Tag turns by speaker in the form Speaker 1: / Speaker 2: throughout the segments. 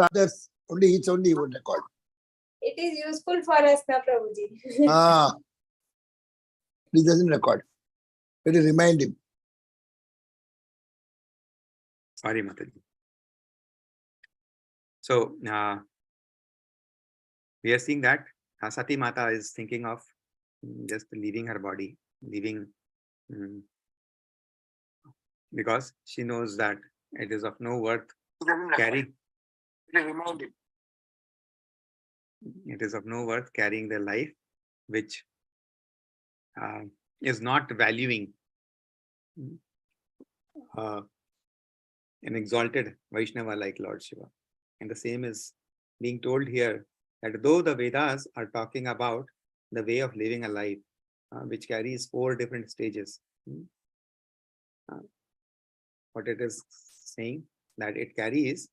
Speaker 1: others, only he would record.
Speaker 2: It is useful for us, na Prabhuji.
Speaker 1: He doesn't record. It will remind him.
Speaker 3: Sorry, Mataji. So, we are seeing that Sati Mata is thinking of just leaving her body, because she knows that it is of no worth carrying. It is of no worth carrying the life which is not valuing an exalted Vaishnava like Lord Shiva. And the same is being told here, that though the Vedas are talking about the way of living a life which carries 4 different stages, what it is saying, that it carries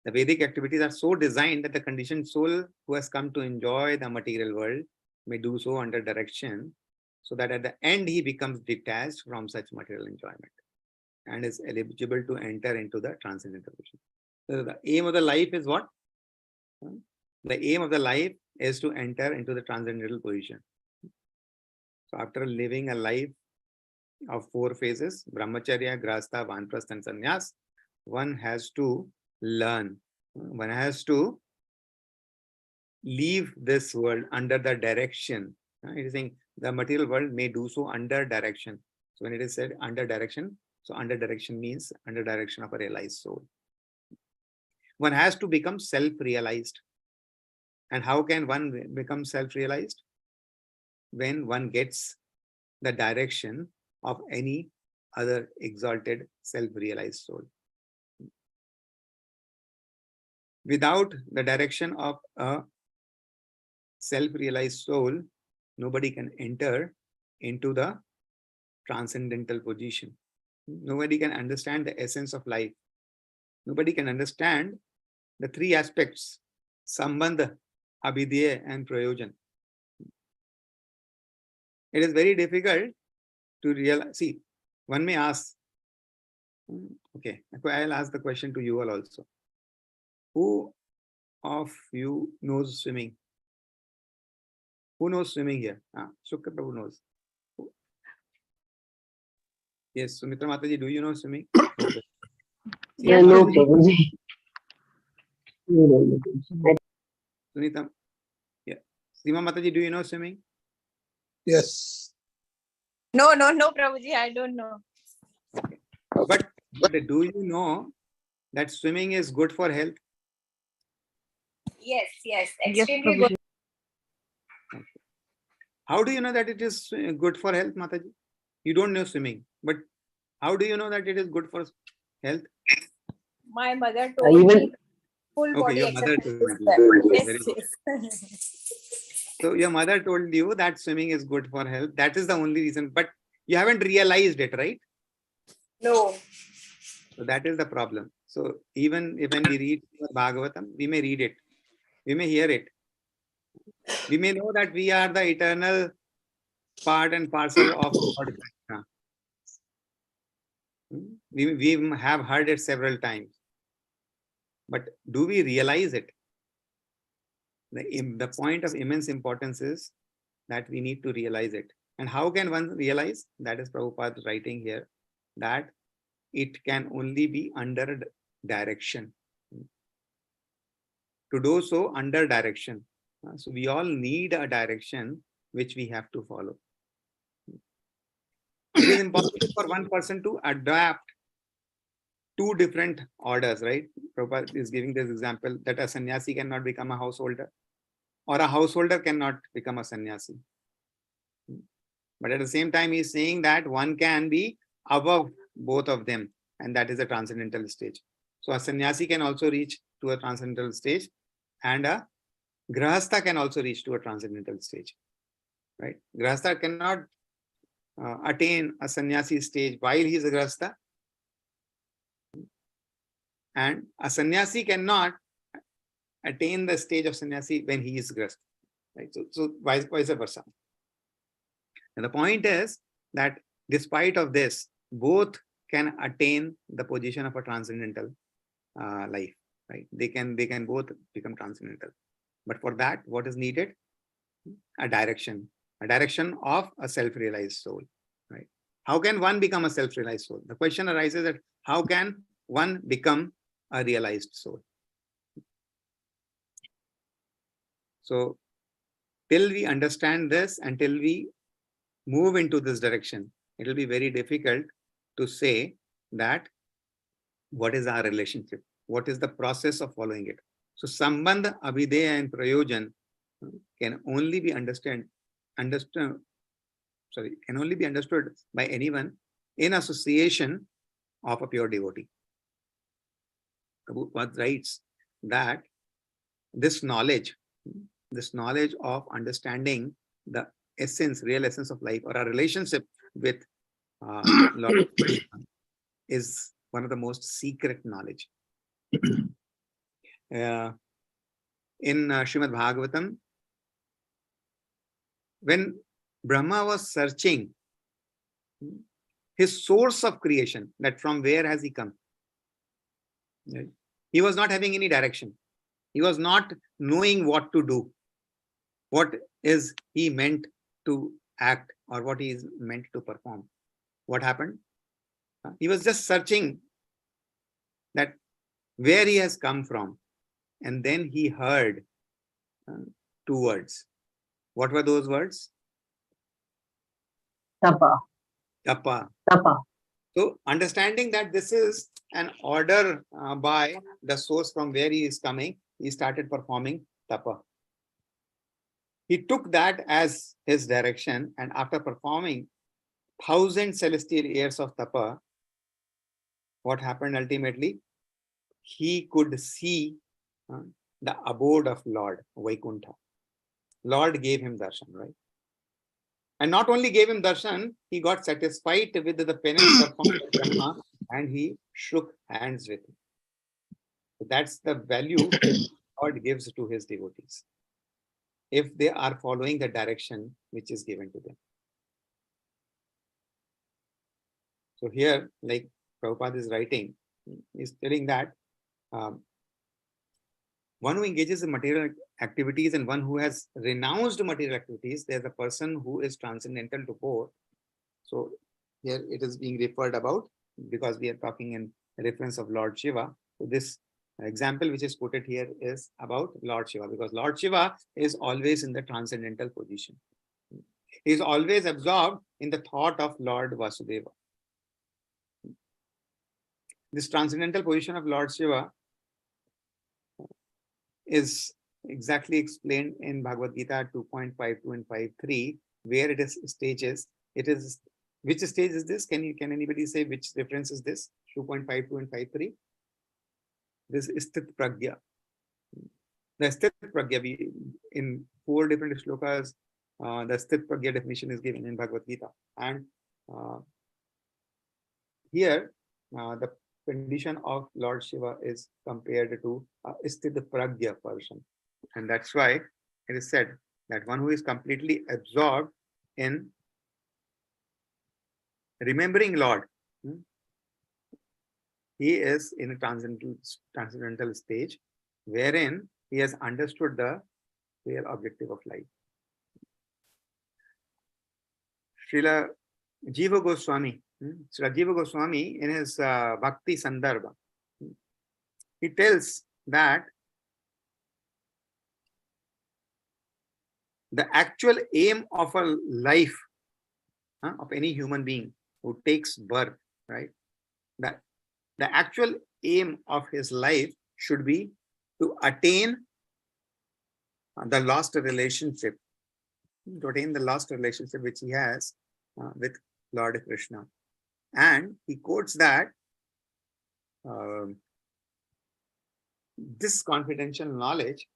Speaker 3: the Vedic activities are so designed that the conditioned soul who has come to enjoy the material world may do so under direction, so that at the end he becomes detached from such material enjoyment and is eligible to enter into the transcendental vision. So the aim of the life is what? The aim of the life is to enter into the transcendental position. So after living a life of 4 phases, Brahmacharya, Grahastha, Vanprastha and Sannyas, one has to learn. One has to leave this world under the direction. It is saying the material world may do so under direction. So when it is said under direction, so under direction means under direction of a realized soul. One has to become self-realized. And how can one become self-realized? When one gets the direction of any other exalted self-realized soul. Without the direction of a self-realized soul, nobody can enter into the transcendental position. Nobody can understand the essence of life. Nobody can understand the 3 aspects: Sambandha, Abhidheya and Prayojan. It is very difficult to realize. See, one may ask, okay, I'll ask the question to you all also. Who of you knows swimming? Who knows swimming here? Shukra Prabhu knows. Yes, Sumitra Mataji, do you know swimming?
Speaker 4: Yeah, no, Prabhuji.
Speaker 3: Sunita, yeah. Sima Mataji, do you know swimming?
Speaker 1: Yes.
Speaker 2: No, Prabhuji, I don't know.
Speaker 3: Okay. But do you know that swimming is good for health?
Speaker 2: Yes, extremely good.
Speaker 3: Okay. How do you know that it is good for health, Mataji? You don't know swimming, but how do you know that it is good for health?
Speaker 2: My mother told me full body
Speaker 3: your mother told you.
Speaker 2: Yes.
Speaker 3: So your mother told you that swimming is good for health. That is the only reason, but you haven't realized it, right?
Speaker 2: No.
Speaker 3: So that is the problem. So even when we read Bhagavatam, we may read it, we may hear it. We may know that we are the eternal part and parcel of Lord Krishna. We have heard it several times. But do we realize it? The point of immense importance is that we need to realize it. And how can one realize? That is Prabhupada writing here, that it can only be under direction. To do so under direction. So we all need a direction which we have to follow. It is impossible for one person to adapt 2 different orders, right? Prabhupada is giving this example that a sannyasi cannot become a householder, or a householder cannot become a sannyasi. But at the same time, he's saying that one can be above both of them, and that is a transcendental stage. So a sannyasi can also reach to a transcendental stage, and a grahastha can also reach to a transcendental stage, right? Grahastha cannot attain a sannyasi stage while he is a grahastha, and a sannyasi cannot attain the stage of sannyasi when he is grahastha, right? So vice versa. And the point is that despite of this, both can attain the position of a transcendental life. right? They can both become transcendental. But for that, what is needed? A direction of a self-realized soul, right? How can one become a self-realized soul? The question arises that how can one become a realized soul? So till we understand this, until we move into this direction, it will be very difficult to say that what is our relationship, what is the process of following it. So sambandha, abhideya and prayojan can only be understood by anyone in association of a pure devotee. Prabhupada writes that this knowledge of understanding the real essence of life, or our relationship with Lord Krishna, is one of the most secret knowledge. In Srimad Bhagavatam, when Brahma was searching his source of creation, that from where has he come, he was not having any direction. He was not knowing what to do, what is he meant to act, or what he is meant to perform. What happened? He was just searching that where he has come from. And then he heard two words. What were those words?
Speaker 4: Tapa.
Speaker 3: Tapa.
Speaker 4: Tapa.
Speaker 3: So understanding that this is an order by the source from where he is coming, he started performing tapa. He took that as his direction, and after performing 1,000 celestial years of tapa, what happened ultimately? He could see the abode of Lord, Vaikuntha. Lord gave him darshan, right? And not only gave him darshan, he got satisfied with the penance performed by Brahma, and he shook hands with him. So that's the value God gives to his devotees, if they are following the direction which is given to them. So here, like Prabhupada is writing, is telling that one who engages in material activities and one who has renounced material activities, there's a person who is transcendental to both. So here it is being referred about because we are talking in reference of Lord Shiva. So this example which is quoted here is about Lord Shiva, because Lord Shiva is always in the transcendental position. He is always absorbed in the thought of Lord Vasudeva. This transcendental position of Lord Shiva is exactly explained in Bhagavad Gita 2.52 and 5.3, where it is stages. It is, which stage is this? Can anybody say which reference is this? 2.52 and 5.3. This is Sthit Pragya. The Sthit Pragya, in 4 different shlokas, the Sthit Pragya definition is given in Bhagavad Gita. And here, the condition of Lord Shiva is compared to Sthit Pragya person. And that's why it is said that one who is completely absorbed in remembering Lord, he is in a transcendental stage wherein he has understood the real objective of life. Srila Jiva Goswami, in his Bhakti Sandarbha, he tells that the actual aim of a life of any human being who takes birth, right? That the actual aim of his life should be to attain the lost relationship, which he has with Lord Krishna. And he quotes that this confidential knowledge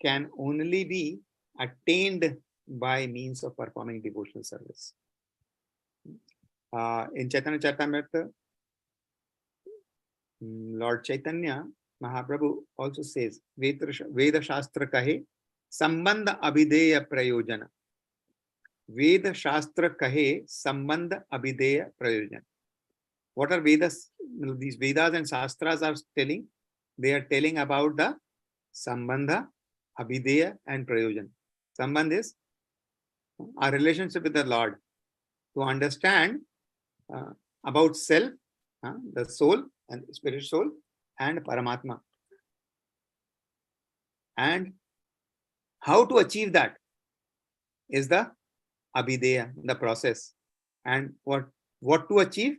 Speaker 3: can only be attained by means of performing devotional service. In Chaitanya Charitamrita, Lord Chaitanya Mahaprabhu also says, Veda Shastra kahe sambandha abhideya prayojana. Veda Shastra kahe sambandha abhideya prayojana. What are Vedas? These Vedas and Shastras are telling. They are telling about the Sambandha, Abhideya, and Prayojan. Sambandha is our relationship with the Lord. To understand about self, the soul and spirit soul, and Paramatma. And how to achieve that is the Abhideya, the process. And what to achieve?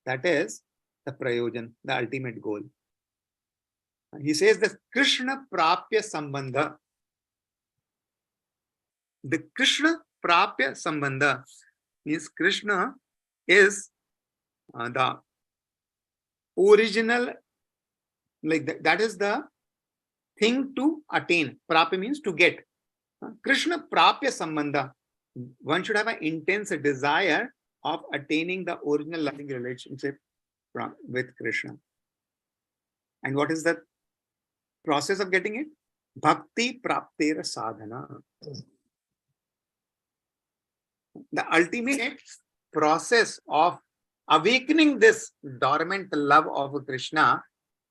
Speaker 3: That is the Prayojan, the ultimate goal. He says the Krishna Prapya Sambandha. The Krishna Prapya Sambandha means Krishna is the original, like that is the thing to attain. Prapya means to get. Krishna Prapya Sambandha. One should have an intense desire of attaining the original loving relationship with Krishna. And what is the process of getting it? Bhakti Praptera Sadhana. The ultimate process of awakening this dormant love of Krishna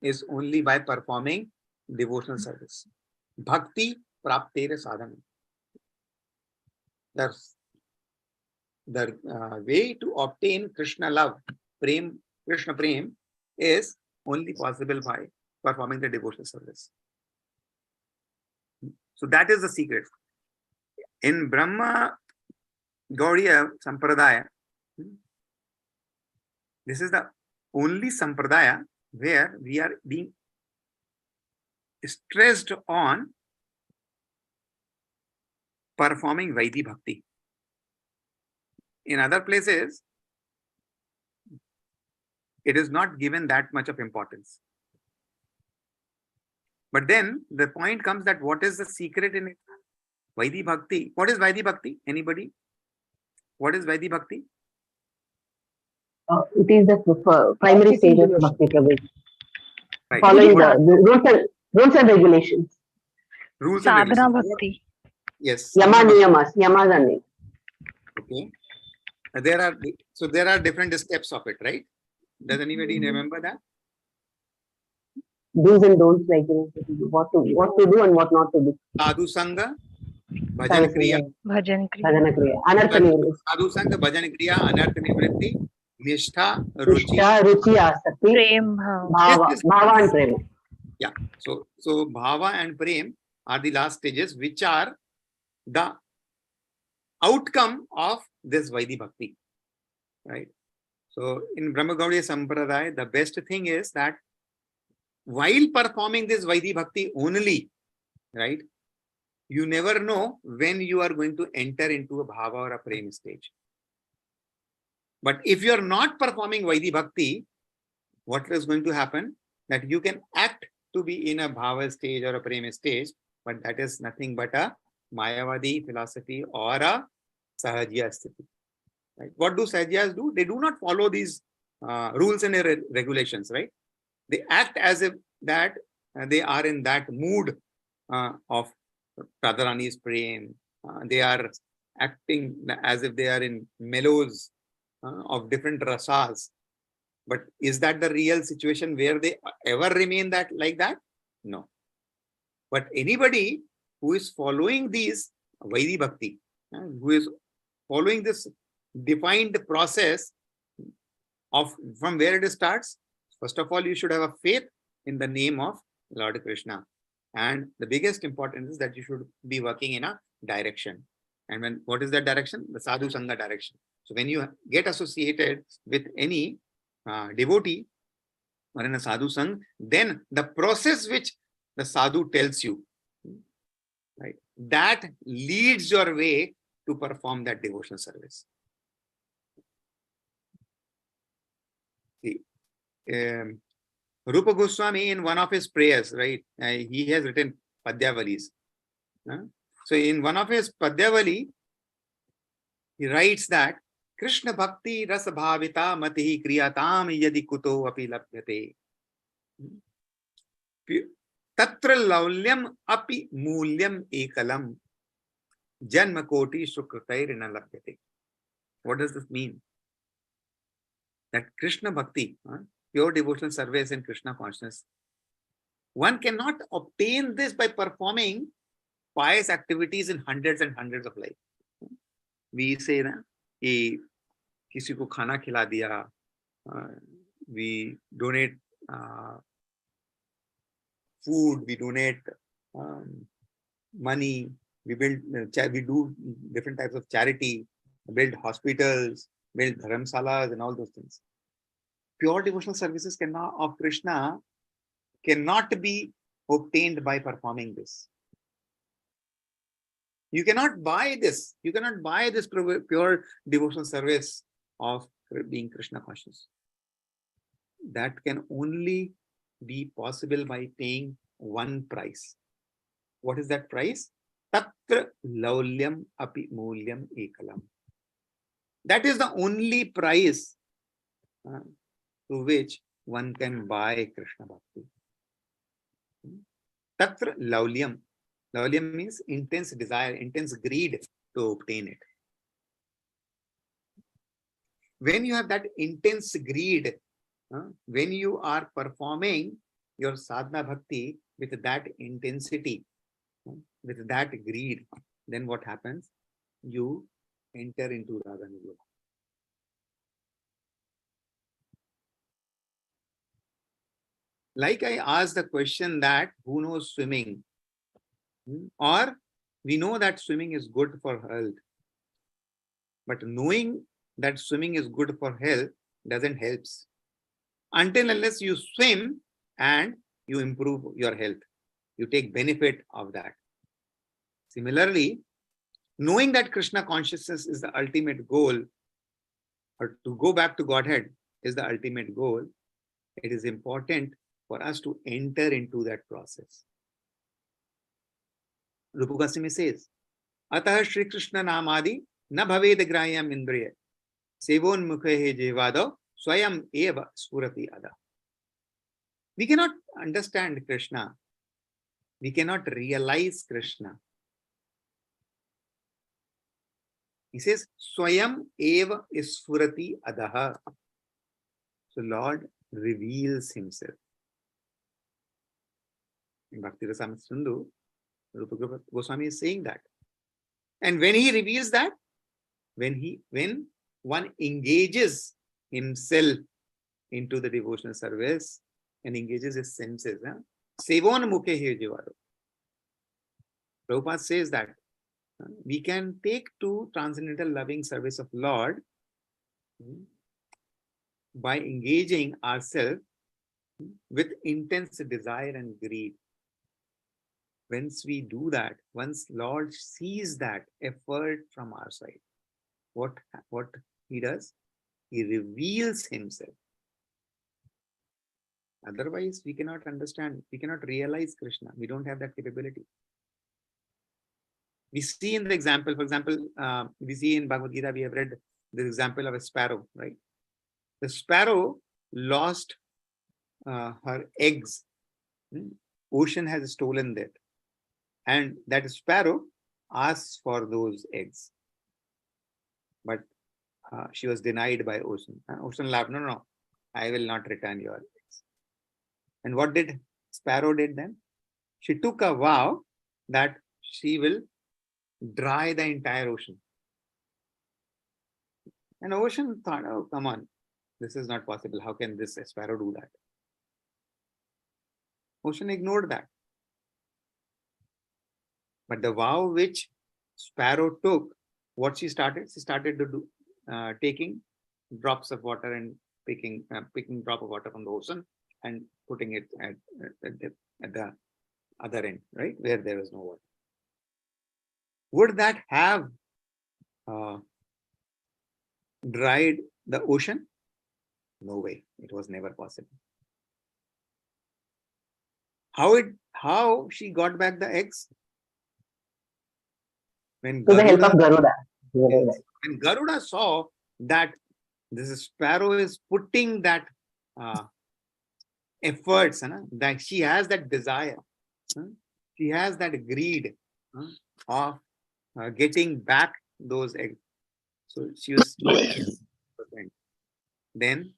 Speaker 3: is only by performing devotional service. Bhakti Praptera Sadhana. The way to obtain Krishna love, Prem, Krishna Prem, is only possible by performing the devotional service. So that is the secret. In Brahma Gaudiya Sampradaya, this is the only Sampradaya where we are being stressed on performing Vaidhi Bhakti. In other places, it is not given that much of importance. But then the point comes that what is the secret in it? Vaidhi Bhakti. What is Vaidhi Bhakti? Anybody? What is Vaidhi Bhakti?
Speaker 4: It is the primary stage of Bhakti Prabhu.
Speaker 3: Right.
Speaker 4: Following the rules and regulations.
Speaker 3: Rules and
Speaker 5: Sadhana
Speaker 3: regulations.
Speaker 5: Bhakti.
Speaker 3: Yes.
Speaker 4: Yama Niyamas. Yamas and names.
Speaker 3: Okay. There are different steps of it, right? Does anybody remember that?
Speaker 4: Do's and don'ts, like what to do and what not to do.
Speaker 3: Sadhu Sangha, Bhajan Kriya.
Speaker 5: Bhajan Kriya.
Speaker 4: Bhajana Kriya. Anartha Nivritti.
Speaker 3: Sadhu Sangha, Bhajan Kriya, Anartha Nivritti, Nishtha, Ruchi.
Speaker 4: Nishtha, Ruchi, Asakti,
Speaker 5: Prem Bhav.
Speaker 4: Bhava and Prema.
Speaker 3: Yeah. So Bhava and Prem are the last stages, which are the outcome of this Vaidhi Bhakti. Right. So in Brahma Gaudiya Sampradaya, the best thing is that while performing this Vaidhi Bhakti only, right, you never know when you are going to enter into a Bhava or a Prem stage. But if you are not performing Vaidhi Bhakti, what is going to happen? That you can act to be in a Bhava stage or a Prem stage, but that is nothing but a Mayavadi philosophy or a Sahajya sthiti. Right? What do Sahajyas do? They do not follow these rules and regulations, right? They act as if that they are in that mood of Radharani's Prem. They are acting as if they are in mellows of different rasas. But is that the real situation where they ever remain like that? No. But anybody who is following these Vaidhi Bhakti, who is following this defined process of from where it starts, first of all, you should have a faith in the name of Lord Krishna. And the biggest importance is that you should be working in a direction. And what is that direction? The Sadhu Sangha direction. So when you get associated with any devotee or in a Sadhu Sangha, then the process which the Sadhu tells you, right, that leads your way to perform that devotional service. See, Rupa Goswami in one of his prayers, right, he has written Padyavalis. So in one of his Padyavali, he writes that Krishna Bhakti Rasa Bhavita Matihi Kriyatam Yadi Kuto Api Labhyate. Tatra Laulyam Api Mulyam Ekalam Janma Koti Sukratairina Labhyate. What does this mean? that Krishna Bhakti, pure devotional service and Krishna consciousness, one cannot obtain this by performing pious activities in hundreds and hundreds of lives. We say na, कि किसी को खाना खिला दिया, we donate food, we donate money, we build, we do different types of charity, build hospitals, build dharamsalas and all those things. Pure devotional services of Krishna cannot be obtained by performing this. You cannot buy this. You cannot buy this pure devotional service of being Krishna conscious. That can only be possible by paying one price. What is that price? Tatra laulyam api mulyam ekalam. That is the only price to which one can buy Krishna Bhakti. Tatra laulyam. Laulyam means intense desire, intense greed to obtain it. When you have that intense greed, when you are performing your sadhana bhakti with that intensity, with that greed, then what happens? You enter into Radha Nirvana. Like I asked the question that who knows swimming? Or we know that swimming is good for health. But knowing that swimming is good for health doesn't help. Until unless you swim and you improve your health. You take benefit of that. Similarly, knowing that Krishna consciousness is the ultimate goal, or to go back to Godhead is the ultimate goal, it is important for us to enter into that process. Rupa Goswami says, Ataha Shri Krishna Namadi na bhaved grayam indriya sevon mukhe jevado swayam eva spurati ada. We cannot understand Krishna. We cannot realize Krishna. He says, Swayam eva spurati adaha. So Lord reveals himself. In Bhakti Rasamrita Sindhu, Rupa Goswami is saying that. And when he reveals that, when one engages himself into the devotional service and engages his senses, Sevon mukhe he jivaro. Prabhupada says that we can take to transcendental loving service of Lord by engaging ourselves with intense desire and greed. Once we do that, once Lord sees that effort from our side, what he does? He reveals himself. Otherwise, we cannot understand, we cannot realize Krishna. We don't have that capability. We see in the example, for example, we see in Bhagavad Gita, we have read the example of a sparrow, right? The sparrow lost her eggs. Ocean has stolen that. And that sparrow asks for those eggs. But she was denied by Ocean. Ocean laughed, no, I will not return your eggs. And what did Sparrow did then? She took a vow that she will dry the entire ocean. And Ocean thought, oh, come on, this is not possible. How can this sparrow do that? Ocean ignored that. But the vow which Sparrow took, what she started to do, taking drops of water and picking drop of water from the ocean and putting it at the other end, right, where there was no water. Would that have dried the ocean? No way. It was never possible. How she got back the eggs? When
Speaker 4: To the help of Garuda.
Speaker 3: When Garuda saw that this sparrow is putting that efforts, that she has that desire, she has that greed of getting back those eggs. So she was then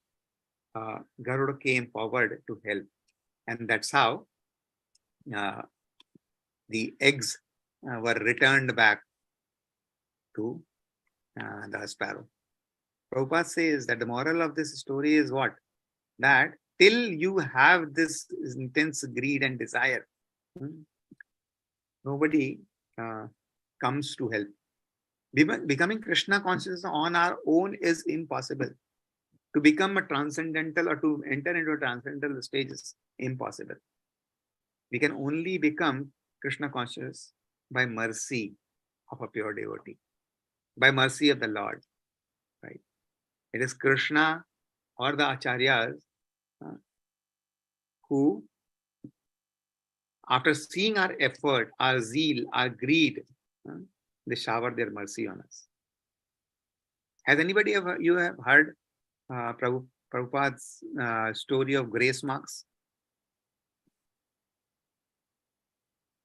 Speaker 3: Garuda came forward to help. And that's how the eggs were returned back to the sparrow. Prabhupada says that the moral of this story is what? That till you have this intense greed and desire, nobody comes to help. Becoming Krishna conscious on our own is impossible. To become a transcendental or to enter into a transcendental stage is impossible. We can only become Krishna conscious by mercy of a pure devotee, by mercy of the Lord, right? It is Krishna or the acharyas who, after seeing our effort, our zeal, our greed, they shower their mercy on us. Has anybody ever, you have heard Prabhupada's story of grace marks?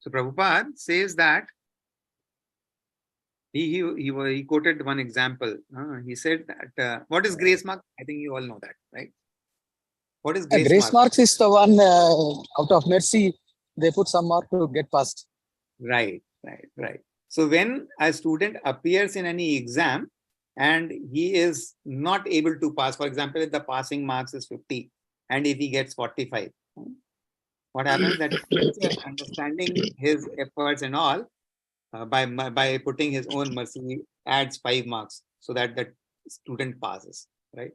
Speaker 3: So Prabhupada says that he quoted one example. He said that what is grace mark? I think you all know that, right? What is grace,
Speaker 6: grace
Speaker 3: mark?
Speaker 6: marks is the one out of mercy they put some mark to get past.
Speaker 3: Right. So when a student appears in any exam and he is not able to pass, for example, if the passing marks is 50 and if he gets 45, what happens that understanding his efforts and all, by putting his own mercy, adds 5 marks so that the student passes, right?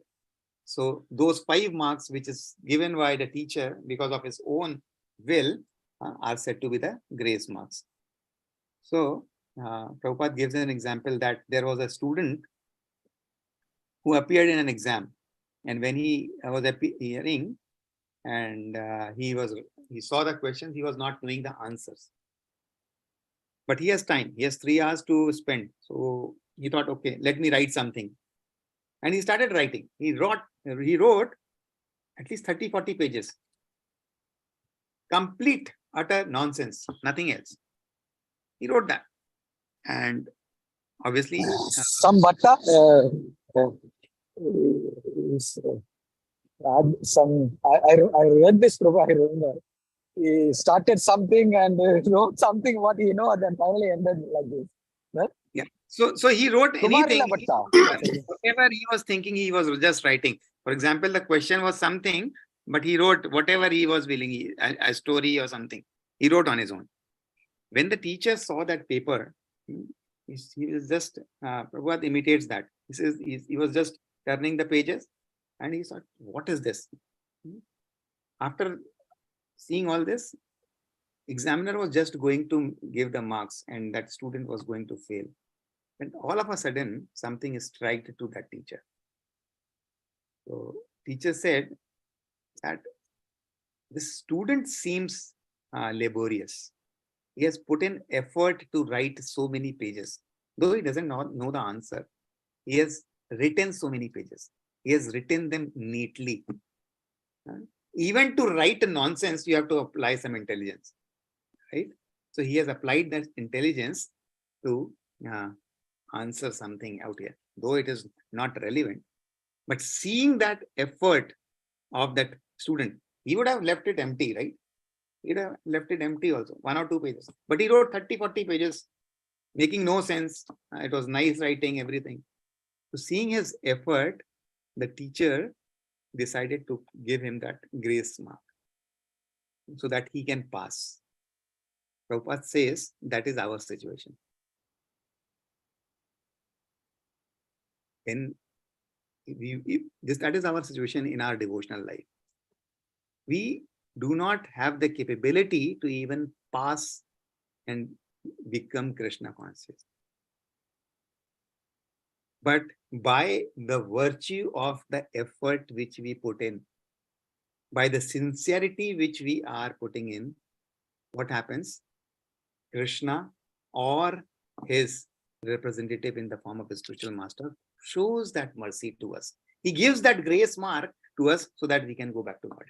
Speaker 3: So those 5 marks which is given by the teacher because of his own will are said to be the grace marks. So Prabhupada gives an example that there was a student who appeared in an exam, and when he was appearing and he saw the questions, he was not knowing the answers. But he has time. He has 3 hours to spend. So he thought, okay, let me write something. And he started writing. He wrote at least 30, 40 pages. Complete, utter nonsense, nothing else. He wrote that. And obviously...
Speaker 6: some bhatta, I read this, Prabhu, I remember. He started something and wrote something what he know, and then finally ended like this. Right?
Speaker 3: Yeah. So he wrote anything,
Speaker 6: Kumarila Bhatta.
Speaker 3: whatever he was thinking, he was just writing. For example, the question was something, but he wrote whatever he was willing, a story or something. He wrote on his own. When the teacher saw that paper, he was just, Prabhupada imitates that. He says he was just turning the pages and he thought, what is this? After seeing all this, examiner was just going to give the marks and that student was going to fail. And all of a sudden, something is struck to that teacher. So teacher said that this student seems laborious. He has put in effort to write so many pages. Though he doesn't know the answer, he has written so many pages. He has written them neatly. Even to write nonsense, you have to apply some intelligence, right? So he has applied that intelligence to answer something out here, though it is not relevant. But seeing that effort of that student, he would have left it empty, right? He'd have left it empty also, 1 or 2 pages. But he wrote 30, 40 pages, making no sense. It was nice writing, everything. So seeing his effort, the teacher decided to give him that grace mark so that he can pass. Prabhupada says that is our situation. That is our situation in our devotional life. We do not have the capability to even pass and become Krishna conscious. But by the virtue of the effort which we put in, by the sincerity which we are putting in, what happens? Krishna or his representative in the form of a spiritual master shows that mercy to us. He gives that grace mark to us so that we can go back to God.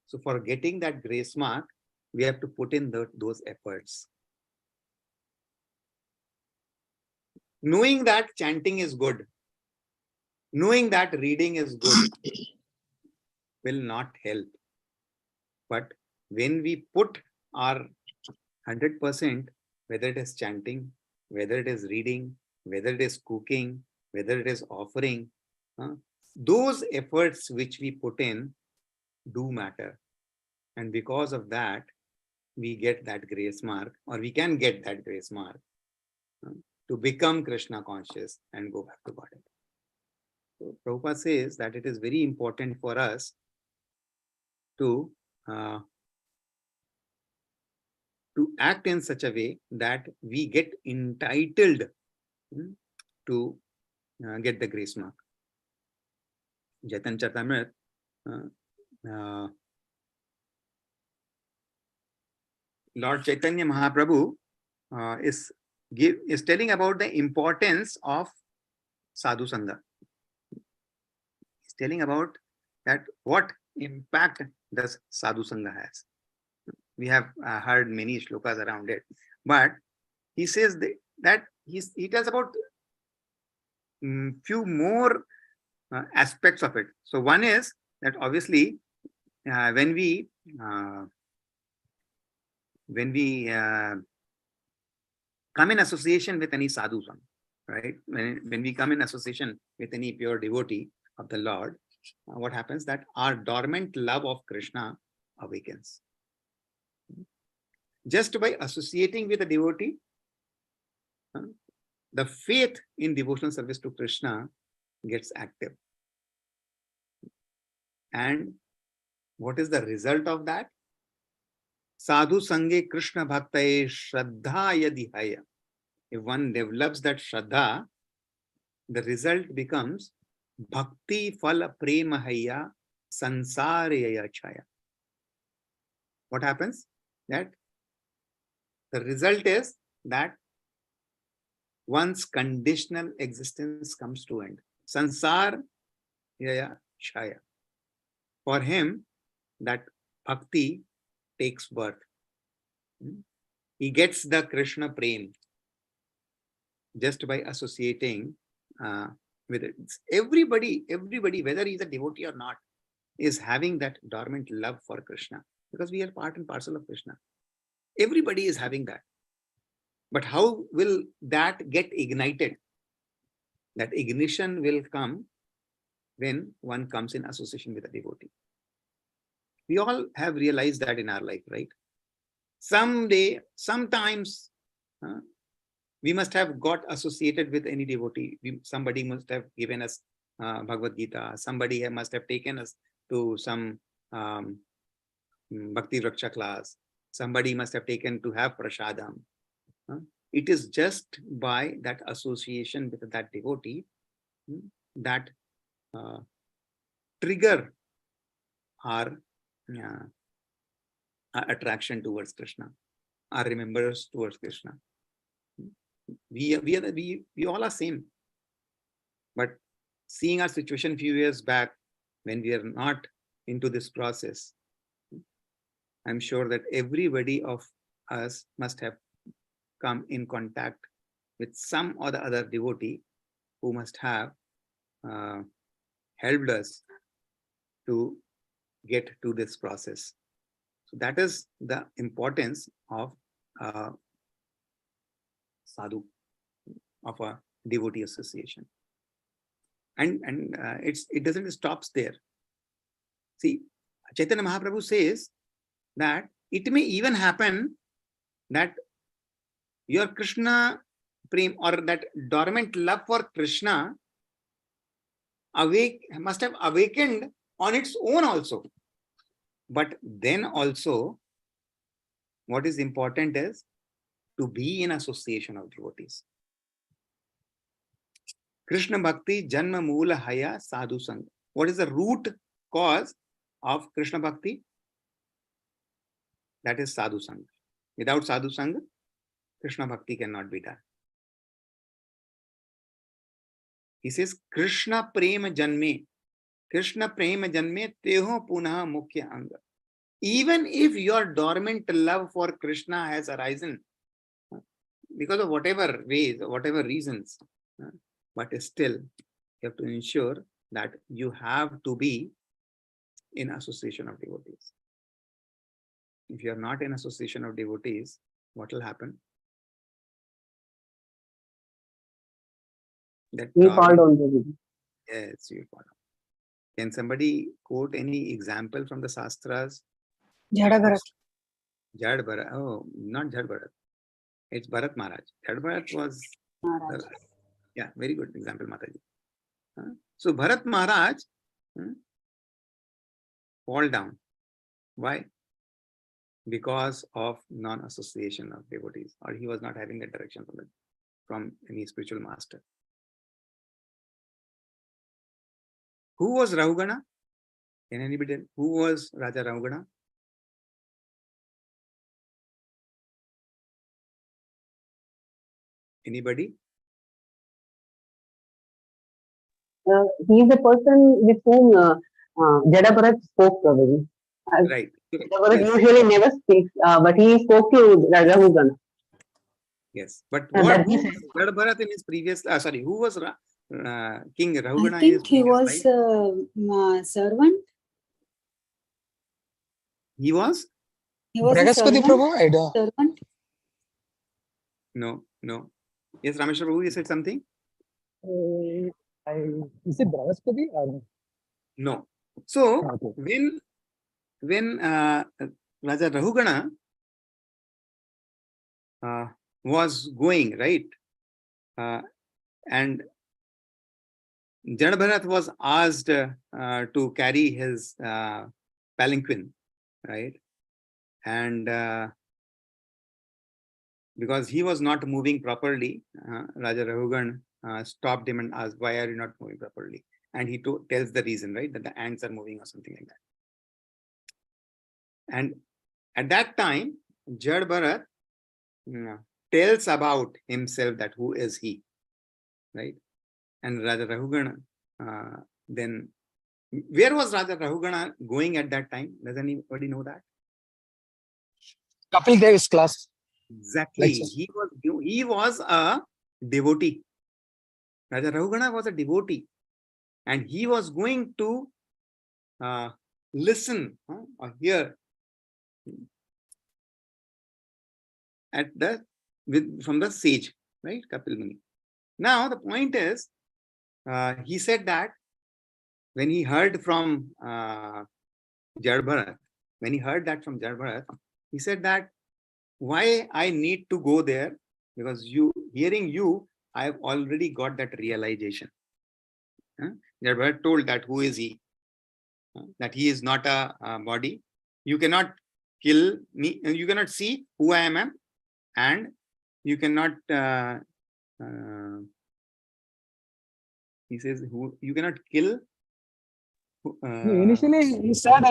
Speaker 3: So for getting that grace mark, we have to put in those efforts. Knowing that chanting is good, Knowing that reading is good will not help. But when we put our 100%, whether it is chanting, whether it is reading, whether it is cooking, whether it is offering, those efforts which we put in do matter. And because of that, we get that grace mark, or we can get that grace mark to become Krishna conscious and go back to Godhead. So Prabhupada says that it is very important for us to act in such a way that we get entitled to get the grace mark. Chaitanya Charitamrita, Lord Chaitanya Mahaprabhu is telling about the importance of sadhu sangha. He's telling about that what impact does sadhu sangha has. We have heard many shlokas around it, but he says that he tells about few more aspects of it. So one is that obviously when we come in association with any sadhu sangha, right? When we come in association with any pure devotee of the Lord, what happens that our dormant love of Krishna awakens. Just by associating with a devotee, the faith in devotional service to Krishna gets active. And what is the result of that? Sadhu Sange Krishna Bhaktaye Shraddha Yadihaya. If one develops that Shraddha, the result becomes Bhakti Phala Premahaya Sansaraya Chaya. What happens? That the result is that one's conditional existence comes to end. Sansar Yaya Chaya. For him, that bhakti takes birth. He gets the Krishna Prem just by associating with it. Everybody, whether he's a devotee or not, is having that dormant love for Krishna, because we are part and parcel of Krishna. Everybody is having that. But how will that get ignited? That ignition will come when one comes in association with a devotee. We all have realized that in our life, right? Sometimes we must have got associated with any devotee. Somebody must have given us Bhagavad Gita. Somebody must have taken us to some Bhakti Raksha class. Somebody must have taken to have prasadam. It is just by that association with that devotee that trigger our attraction towards Krishna, our remembrance towards Krishna. We all are same. But seeing our situation few years back, when we are not into this process, I'm sure that everybody of us must have come in contact with some or the other devotee who must have helped us to get to this process. So that is the importance of sadhu, of a devotee association. And it doesn't stop there. See, Chaitanya Mahaprabhu says that it may even happen that your Krishna Prem, or that dormant love for Krishna, must have awakened on its own also. But then also, what is important is to be in association of devotees. Krishna Bhakti Janma Moola Haya Sadhu Sangha. What is the root cause of Krishna Bhakti? That is Sadhu Sangha. Without Sadhu Sangha, Krishna Bhakti cannot be done. He says, Krishna Prema Janme. Krishna Prema Janme Teho Punah Mukhya Anga. Even if your dormant love for Krishna has arisen because of whatever ways, whatever reasons, but still You have to ensure that you have to be in association of devotees. If you are not in association of devotees, what will happen? That
Speaker 4: He
Speaker 3: God
Speaker 4: called
Speaker 3: will-
Speaker 4: on the
Speaker 3: yes, you fall down. Can somebody quote any example from the Shastras?
Speaker 2: Jada Bharat.
Speaker 3: Jad Bharat. Oh, not Jad Bharat. It's Bharat Maharaj. Jad Bharat was, yeah, very good example, Mataji. So Bharat Maharaj fall down. Why? Because of non-association of devotees, or he was not having that direction from any spiritual master. Who was Rahugana? Can anybody tell? Who was Raja Rahugana? Anybody?
Speaker 4: he is the person with whom Jada Bharat spoke, Prabhuji.
Speaker 3: Right.
Speaker 4: Jada Bharat
Speaker 3: Yes.
Speaker 4: usually never speaks, but he spoke to Rahugana.
Speaker 3: Yes. But
Speaker 4: And
Speaker 3: what
Speaker 4: that
Speaker 3: who
Speaker 4: he
Speaker 3: was Jad Bharat in his previous? Sorry, who was King Rahugana?
Speaker 2: I
Speaker 3: in his
Speaker 2: think he
Speaker 3: previous
Speaker 2: was
Speaker 3: life?
Speaker 2: servant.
Speaker 3: He was?
Speaker 2: He was a
Speaker 6: Bragaspati
Speaker 2: servant.
Speaker 6: Prabhu, I don't.
Speaker 2: Servant.
Speaker 3: No. Yes, Rameshwar Prabhu, you said something?
Speaker 6: Is it Bragaspati or
Speaker 3: No. So
Speaker 6: okay.
Speaker 3: when Raja Rahugana was going, right, and Jad Bharat was asked to carry his palanquin, right, and because he was not moving properly, Raja Rahugana stopped him and asked, "Why are you not moving properly?" And he tells the reason, right, that the ants are moving or something like that. And at that time, Jad Bharat tells about himself, that who is he, right? And Raja Rahugana then, where was Raja Rahugana going at that time? Does anybody know that?
Speaker 6: Kapil Dev's class.
Speaker 3: Exactly.
Speaker 6: Lecture.
Speaker 3: He was a devotee. Raja Rahugana was a devotee, and he was going to listen or hear from the sage, right? Kapil Muni. Now the point is, he said that when he heard from Jad Bharat, he said that, why I need to go there? Because hearing you, I have already got that realization. Jad Bharat told that who is he? That he is not a body. You cannot kill me. You cannot see who I am, and you cannot. He says, you cannot kill.
Speaker 6: Initially, he said,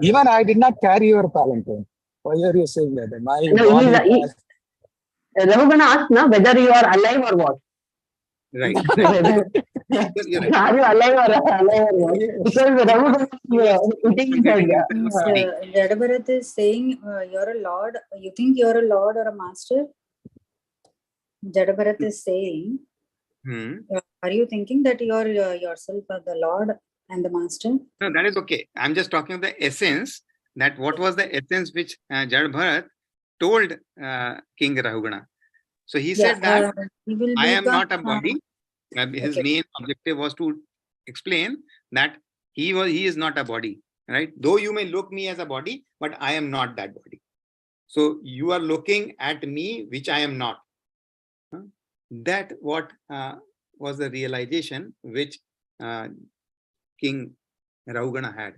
Speaker 6: even I did not carry your palanquin. Why are you saying that? My
Speaker 4: No,
Speaker 6: body.
Speaker 4: Rahugana asked now whether you are alive or what.
Speaker 3: Right. You're right.
Speaker 4: Are you alive or what? Because Rahugana eating his head.
Speaker 2: Jada Bharat is saying, you're a lord. You think you're a lord or a master? Jada Bharat is saying, are you thinking that you're yourself are the lord and the master?
Speaker 3: No, that is okay. I'm just talking of the essence, that what was the essence which Jad Bharat told King Rahugana. So he said that I am not a body. His main objective was to explain that he is not a body, right? Though you may look me as a body, but I am not that body. So you are looking at me, which I am not. That what was the realization which King Rahugana had.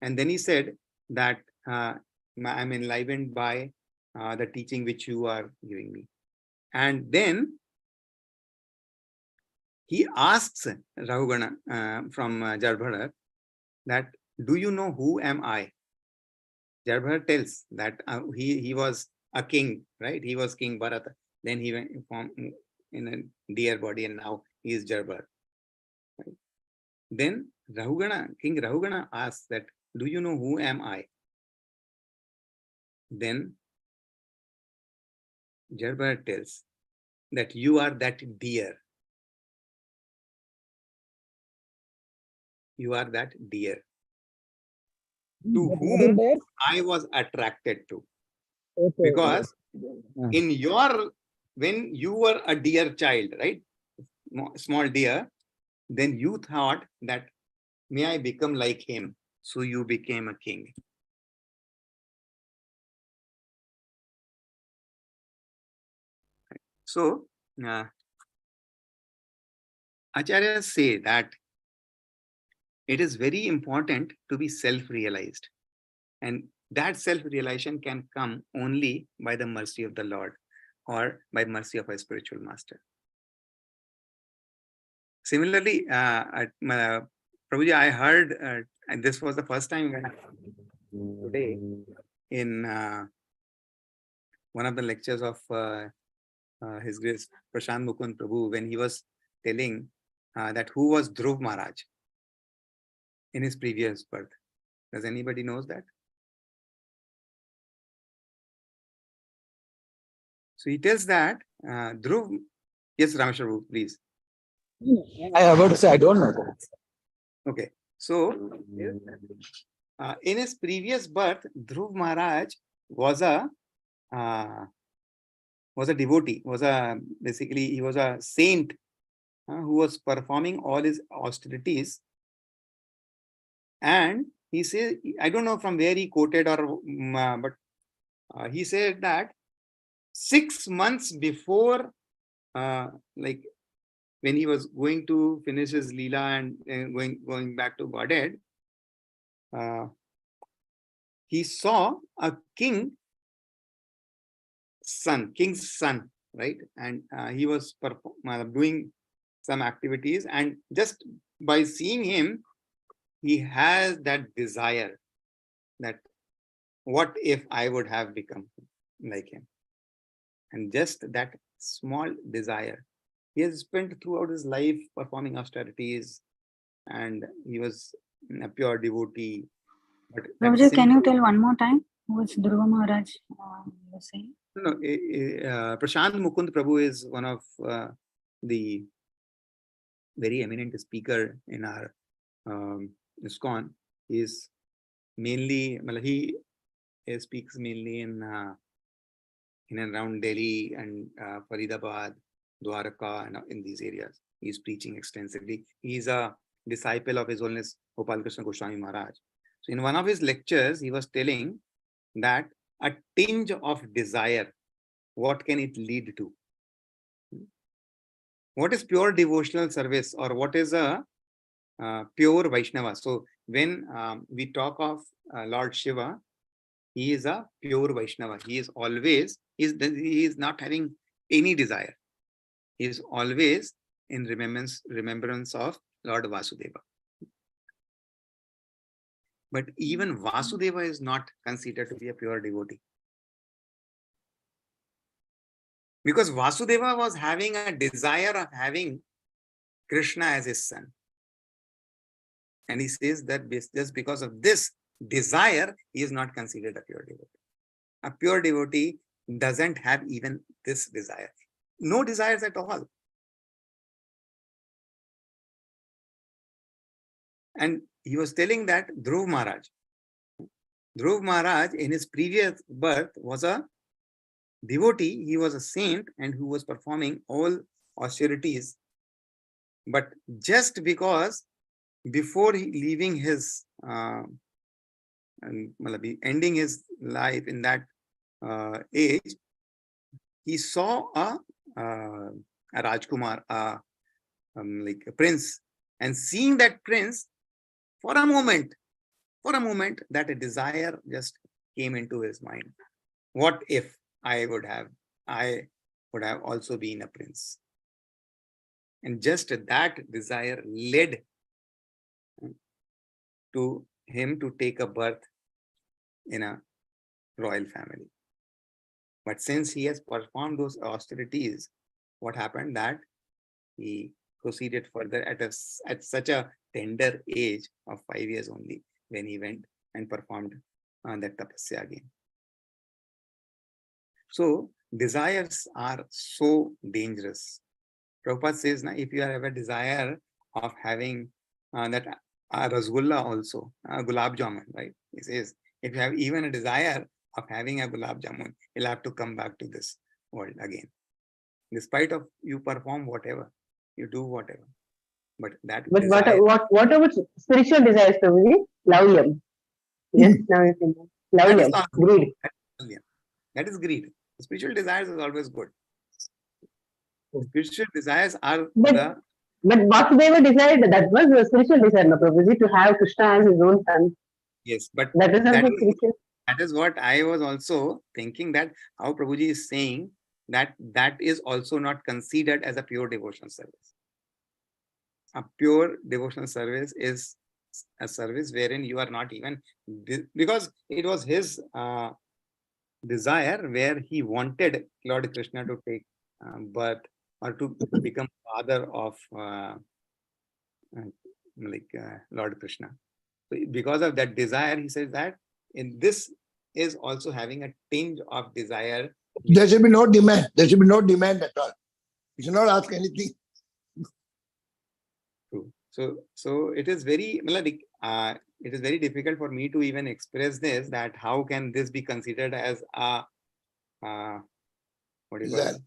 Speaker 3: And then he said that I'm enlivened by the teaching which you are giving me. And then he asks Rahugana from Jad Bharat that, do you know who am I? Jad Bharat tells that he was a king, right? He was King Bharat. Then he went in a deer body, and now he is Jad Bharat. Right? Then King Rahugana asks that, do you know who am I? Then Jad Bharat tells that you are that deer. you are that deer to
Speaker 6: That other
Speaker 3: whom
Speaker 6: day,
Speaker 3: I was attracted to.
Speaker 6: okay.
Speaker 3: Because
Speaker 6: Yeah.
Speaker 3: in your, when you were a deer child, right? Small deer, then you thought that, may I become like him? So you became a king. So, Acharyas say that it is very important to be self-realized. And that self-realization can come only by the mercy of the Lord or by mercy of a spiritual master. Similarly, Prabhuji, I heard, and this was the first time today in one of the lectures of His Grace Prashant Mukund Prabhu, when he was telling that who was Dhruv Maharaj in his previous birth. Does anybody knows that? So he tells that Dhruv, yes, Rameshwar Prabhu, please.
Speaker 6: I am about to say, I don't know.
Speaker 3: Okay, so in his previous birth, Dhruv Maharaj was a devotee, basically he was a saint who was performing all his austerities. And he says, I don't know from where he quoted or, but he said that 6 months before, like when he was going to finish his Leela and going back to Godhead, he saw a king's son, right? And he was doing some activities, and just by seeing him, he has that desire that what if I would have become like him? And just that small desire. He has spent throughout his life performing austerities, and he was a pure devotee. But that
Speaker 2: Prabhuji, can you
Speaker 3: simple-
Speaker 2: tell one more time who is Dhruva Maharaj? You were saying?
Speaker 3: No, Prashant Mukund Prabhu is one of the very eminent speaker in our ISKCON. He is mainly, he speaks mainly in and around Delhi and Faridabad, Dwarka, and in these areas. He is preaching extensively. He is a disciple of His Holiness Gopal Krishna Goswami Maharaj. So in one of his lectures, he was telling that a tinge of desire, what can it lead to? What is pure devotional service, or what is a pure Vaishnava? So when we talk of Lord Shiva, he is a pure Vaishnava. He is always, he is not having any desire. He is always in remembrance of Lord Vasudeva. But even Vasudeva is not considered to be a pure devotee. Because Vasudeva was having a desire of having Krishna as his son. And he says that just because of this desire, he is not considered a pure devotee. A pure devotee doesn't have even this desire. No desires at all. And he was telling that Dhruv Maharaj in his previous birth was a devotee. He was a saint and who was performing all austerities. But just because before leaving his, ending his life in that age, he saw a Rajkumar, like a prince, and seeing that prince, for a moment, that a desire just came into his mind. What if I would have also been a prince? And just that desire led to him to take a birth in a royal family. But since he has performed those austerities, what happened that he proceeded further at such a tender age of 5 years only, when he went and performed that tapasya again. So desires are so dangerous. Prabhupada says, if you have a desire of having that rasgulla also, gulab jamun, right? He says, if you have even a desire of having a gulab jamun, you'll have to come back to this world again. Despite of you perform whatever, you do whatever. But that
Speaker 4: But
Speaker 3: desire,
Speaker 4: what about spiritual desires, Prabhuji? Laulyam. Yes, now you can.
Speaker 3: that is
Speaker 4: Laulyam,
Speaker 3: not
Speaker 4: greed.
Speaker 3: that is greed. Spiritual desires is always good. Spiritual desires are
Speaker 4: But Vasudeva desired, that was a spiritual desire, no, Prabhuji, to have Krishna as his own son.
Speaker 3: yes, but
Speaker 4: That is also spiritual.
Speaker 3: that is what I was also thinking, that how Prabhuji is saying that is also not considered as a pure devotional service. A pure devotional service is a service wherein you are not even, because it was his desire where he wanted Lord Krishna to take birth or to become father of Lord Krishna. So because of that desire, he says that in this is also having a tinge of desire.
Speaker 1: There should be no demand. There should be no demand at all. You should not ask anything.
Speaker 3: True. So it is very it is very difficult for me to even express this, that how can this be considered as a what do you call it?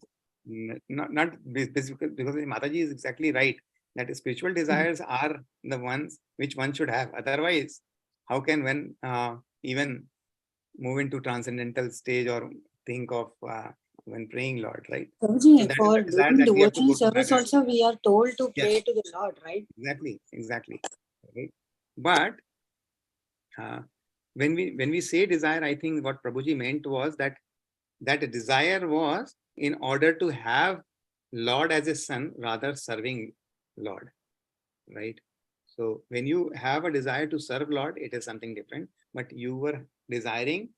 Speaker 3: Not because Mataji is exactly right, that spiritual desires are the ones which one should have. Otherwise, how can one even move into transcendental stage or think of when praying Lord, right?
Speaker 2: Prabhuji,
Speaker 3: So
Speaker 2: for
Speaker 3: that is the desire
Speaker 2: doing
Speaker 3: that we have to
Speaker 2: devotional
Speaker 3: go to
Speaker 2: service
Speaker 3: that.
Speaker 2: also, we are told to
Speaker 3: Yes.
Speaker 2: pray to the Lord, right?
Speaker 3: Exactly. Okay. But when we say desire, I think what Prabhuji meant was that desire was in order to have Lord as a son, rather serving Lord, right? So when you have a desire to serve Lord, it is something different. But you were desiring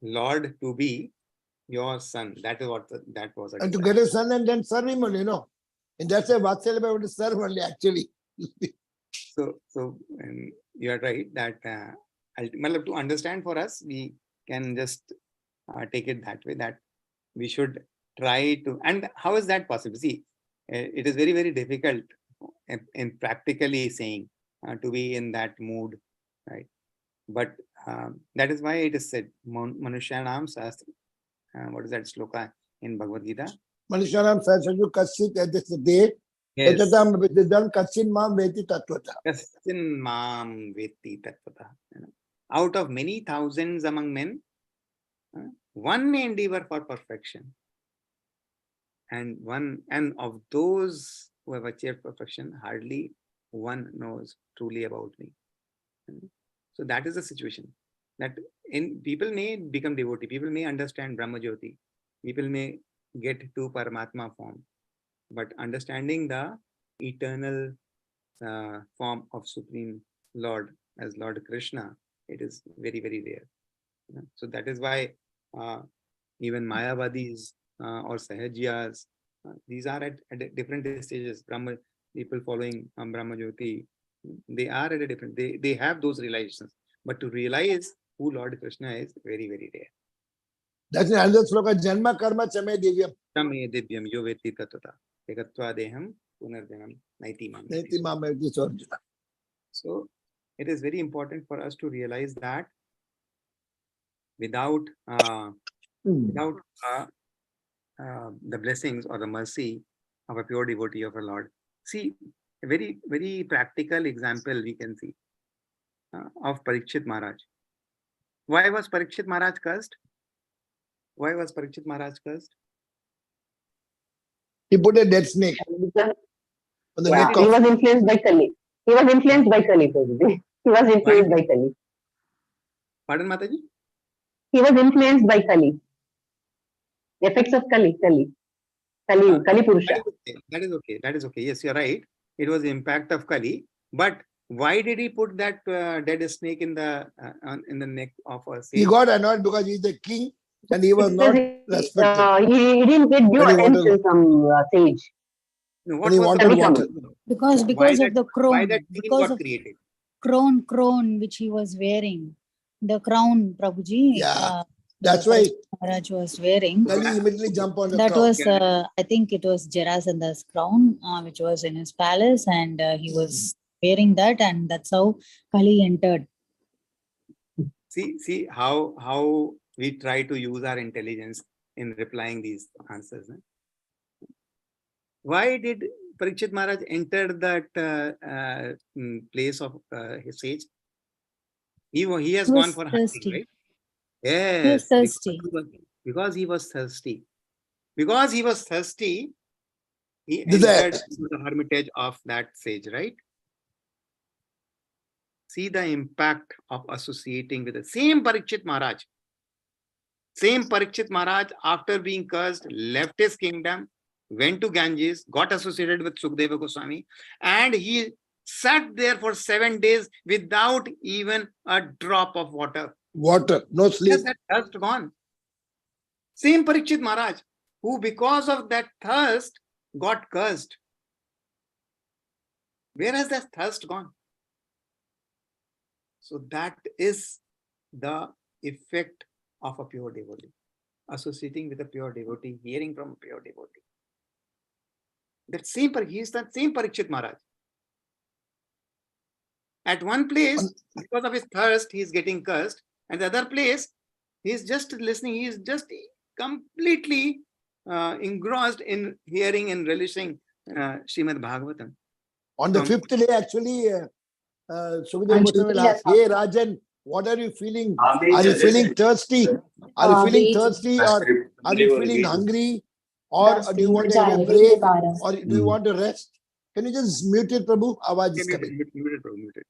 Speaker 3: Lord to be your son. That is what that was.
Speaker 1: And to get a son and then serve him only, And that's why Vatsalya about to serve only, actually.
Speaker 3: So you are right that to understand for us, we can just take it that way, that we should try to. And how is that possible? See, it is very, very difficult in practically saying to be in that mood, right? But that is why it is said, Manushyanam Sastra. What is that sloka in Bhagavad Gita?
Speaker 1: Manushyanam Sasaju Kasit Adesate.
Speaker 3: Yes.
Speaker 1: Katsin Mam Veti Tatvata.
Speaker 3: Kastin Mam Veti Tatvata. Out of many thousands among men, one may endeavor for perfection. And of those who have achieved perfection, hardly one knows truly about me. So that is the situation. That people may become devotee, people may understand Brahma Jyoti, people may get to Paramatma form, but understanding the eternal form of Supreme Lord as Lord Krishna, it is very, very rare. So that is why even Mayavadis or Sahajiyas, these are at different stages. People following Brahma Jyoti, they are at a different, they have those realizations. But to realize who Lord Krishna is, very, very rare.
Speaker 1: That's another sloka, Janma Karma Chame Divyam.
Speaker 3: Chame Divyam Yo Veti Tattva Ekatva Deham Punarjanam Naiti Mam. So it is very important for us to realize that without the blessings or the mercy of a pure devotee of a Lord. See, a very, very practical example we can see of Parikshit Maharaj. Why was Parikshit Maharaj cursed? Why was Parikshit Maharaj cursed?
Speaker 1: He put a dead snake on the neck
Speaker 4: He
Speaker 1: of.
Speaker 4: was influenced by Kali. He was influenced by Kali, Prabhuji. He was influenced by Kali.
Speaker 3: Pardon, Mataji?
Speaker 4: He was influenced by Kali. Effects of Kali Purusha.
Speaker 3: That is okay. Yes, you're right. It was the impact of Kali. But why did he put that dead snake in the neck of a sage?
Speaker 1: He got annoyed because he's the king and he was not respected.
Speaker 4: He didn't get due attention from sage.
Speaker 3: No,
Speaker 1: what he wanted water.
Speaker 2: Because of the crown.
Speaker 3: Why that
Speaker 2: because
Speaker 3: got created?
Speaker 2: Crown which he was wearing. The crown, Prabhuji.
Speaker 1: Yeah. That's why
Speaker 2: Maharaj was wearing.
Speaker 1: Kali immediately jumped on the
Speaker 2: That
Speaker 1: cow.
Speaker 2: was, I think it was Jarasandha's crown, which was in his palace, and he was wearing that, and that's how Kali entered.
Speaker 3: See how we try to use our intelligence in replying these answers. Why did Parikshit Maharaj enter that place of his sage? He has
Speaker 2: He
Speaker 3: gone
Speaker 2: was
Speaker 3: for hunting,
Speaker 2: thirsty.
Speaker 3: right?
Speaker 2: He was
Speaker 3: Yes,
Speaker 2: thirsty.
Speaker 3: because he was thirsty. Because he was thirsty, he
Speaker 1: Did that.
Speaker 3: entered into the hermitage of that sage, right? See the impact of associating with the same Parikshit Maharaj. Same Parikshit Maharaj, after being cursed, left his kingdom, went to Ganges, got associated with Sukadeva Goswami, and he sat there for 7 days without even a drop of water.
Speaker 1: Water, no sleep.
Speaker 3: Yes, that thirst gone. Same Parikshit Maharaj, who because of that thirst got cursed. Where has that thirst gone? So that is the effect of a pure devotee. Associating with a pure devotee, hearing from a pure devotee. He is that same Parikshit Maharaj. At one place, because of his thirst, he is getting cursed. And the other place, he is just listening. He is just completely engrossed in hearing and relishing Srimad Bhagavatam.
Speaker 1: On the fifth day, actually, Sukadeva Goswami will ask, hey Rajan, what are you feeling? Are you feeling thirsty? Are you feeling thirsty, or are you feeling hungry? Or do you want to take a break? Or do you want to rest? Can you just mute it, Prabhu? Awaj is coming.
Speaker 3: Muted.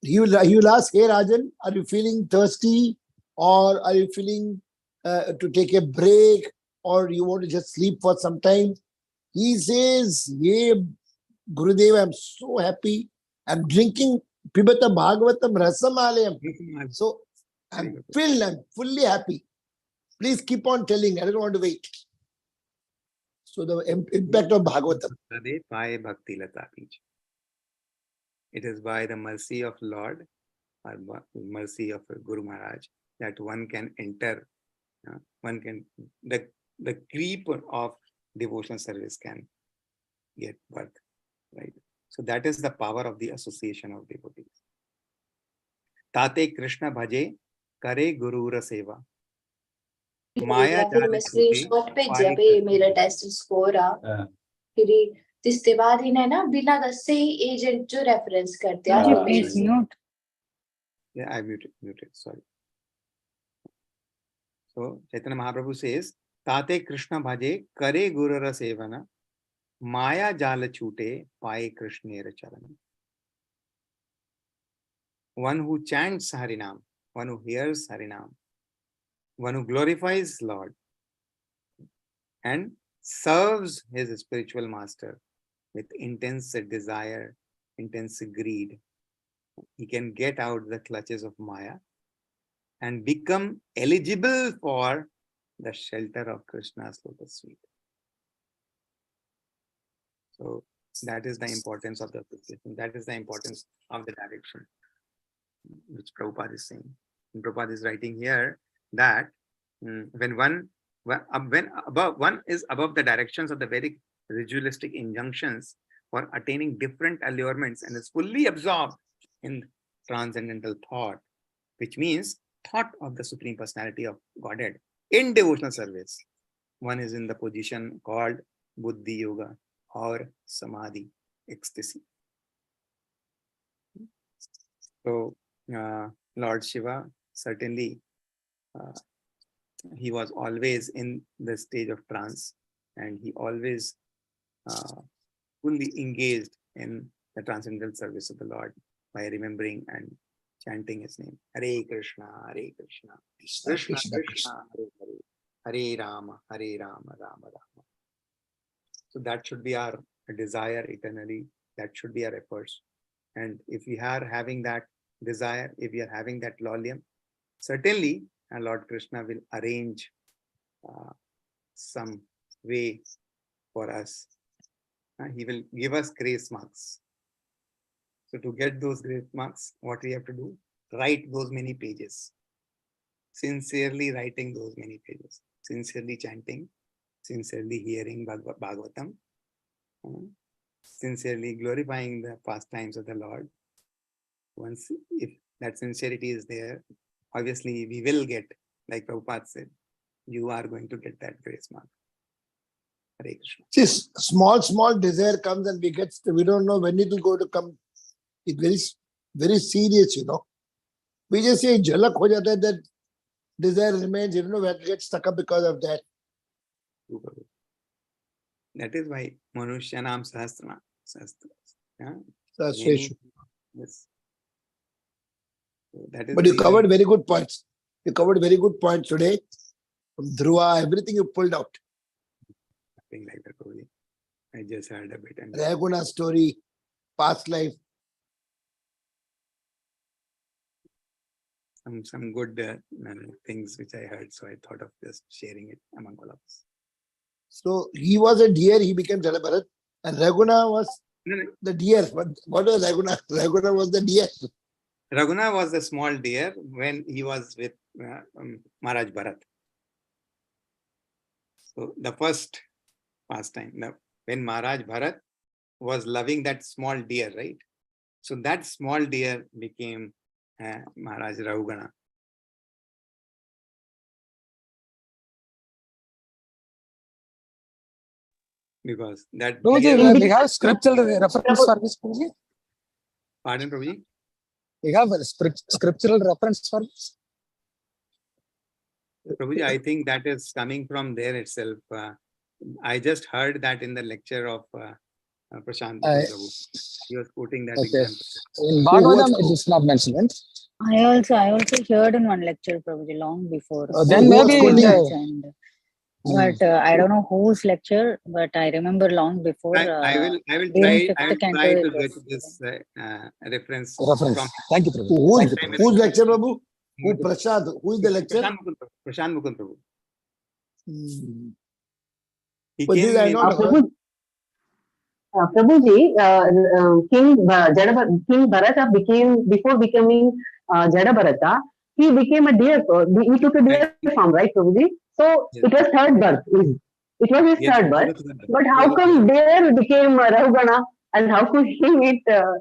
Speaker 1: He will ask, hey Rajan, are you feeling thirsty? Or are you feeling to take a break? Or you want to just sleep for some time? He says, yeah, Gurudev, I'm so happy. I'm drinking Pibata Bhagavatam Rasamalayam. So I'm filled, I'm fully happy. Please keep on telling. I don't want to wait. So the impact of Bhagavatam.
Speaker 3: It is by the mercy of Lord, or mercy of Guru Maharaj, that one can enter, the creep of devotional service can get birth, right? So that is the power of the association of devotees. Tate Krishna bhaje, kare Gurura seva. Maya
Speaker 7: फिर मैं screenshot पे जब मेरा test score आ फिर जिसके बाद इन्हें ना बिना दसे ही एजेंट जो रेफरेंस करते हैं
Speaker 2: Please mute.
Speaker 3: Yeah, I muted, sorry. So Chaitanya Mahaprabhu says, Tate Krishna bhaje, kare Gurura sevana, Maya jala chute, paye Krishnera charana. One who chants Harinam, one who hears Harinam, one who glorifies Lord and serves his spiritual master with intense desire, intense greed, he can get out the clutches of Maya and become eligible for the shelter of Krishna's lotus feet. So that is the importance of the association. That is the importance of the direction, which Prabhupada is saying. And Prabhupada is writing here that when one is above the directions of the Vedic ritualistic injunctions for attaining different allurements and is fully absorbed in transcendental thought, which means thought of the Supreme Personality of Godhead in devotional service, one is in the position called Buddhi Yoga or Samadhi, ecstasy. So Lord Shiva, certainly he was always in the stage of trance, and he always fully engaged in the transcendental service of the Lord by remembering and chanting his name. Hare Krishna, Hare Krishna, Krishna Krishna, Hare Hare, Hare Rama, Rama Rama. So that should be our desire eternally. That should be our efforts. And if we are having that desire, if we are having that lolium, certainly Lord Krishna will arrange some way for us. He will give us grace marks. So to get those grace marks, what we have to do? Write those many pages. Sincerely writing those many pages. Sincerely chanting. Sincerely hearing Bhagavatam. sincerely glorifying the pastimes of the Lord, once if that sincerity is there, obviously we will get, like Prabhupada said, you are going to get that grace mark. Hare Krishna.
Speaker 1: See, small desire comes and we don't know when it will go to come. It's very serious, you know. We just say jhalak ho jata hai, that desire remains, you know, we get stuck up because of that.
Speaker 3: That is why Manushyanam Sahasra. Yeah?
Speaker 1: That's
Speaker 3: Many-
Speaker 1: true.
Speaker 3: yes. So that is
Speaker 1: But
Speaker 3: the
Speaker 1: you
Speaker 3: reason-
Speaker 1: covered very good points. You covered very good points today. From Dhruva, everything you pulled out.
Speaker 3: Something like that only. I just heard a bit and
Speaker 1: Raguna story, past life.
Speaker 3: some good things which I heard. So I thought of just sharing it among all of us.
Speaker 1: So he was a deer, he became Jalabharat. And Raguna was
Speaker 3: No, no.
Speaker 1: the deer. What was Raguna? Raguna was the deer.
Speaker 3: Raguna was a small deer when he was with Maharaj Bharat. So the first pastime, when Maharaj Bharat was loving that small deer, right? So that small deer became Maharaj Rahugana. Because that
Speaker 6: Prabhuji,
Speaker 3: deer,
Speaker 6: we have scriptural reference for this, Prabhuji.
Speaker 3: pardon, Prabhuji?
Speaker 6: We have a scriptural reference for this.
Speaker 3: Prabhuji, I think that is coming from there itself. I just heard that in the lecture of Prashant Prabhu. He was quoting that
Speaker 6: Okay.
Speaker 3: example.
Speaker 6: In Bhagavatam, it is not mentioned.
Speaker 2: I also heard in one lecture probably long before.
Speaker 6: Then
Speaker 1: Who was
Speaker 6: maybe
Speaker 1: quoting?
Speaker 2: And, but I don't know whose lecture, but I remember long before.
Speaker 3: I will
Speaker 2: during
Speaker 3: try
Speaker 2: fifth canto
Speaker 3: to
Speaker 2: it
Speaker 3: get
Speaker 2: was
Speaker 3: this reference
Speaker 6: Reference.
Speaker 3: from
Speaker 6: Thank you, Prabhuji. Thank you, Prabhuji.
Speaker 1: Whose lecture, Prabhu? Who Prashad? Who is the lecture?
Speaker 3: Prashant Mukund Prabhu.
Speaker 1: Hmm.
Speaker 3: He
Speaker 1: But this
Speaker 3: came
Speaker 1: I
Speaker 3: in,
Speaker 1: not heard.
Speaker 4: Prabhuji, King Bharata became, before becoming Jadabharata, he became a deer. He took a deer form, right, Prabhuji? So
Speaker 3: Yes.
Speaker 4: it was third birth. It was his
Speaker 3: yes,
Speaker 4: third birth. But how come deer became Rahugana, and how could he meet
Speaker 3: Mataji,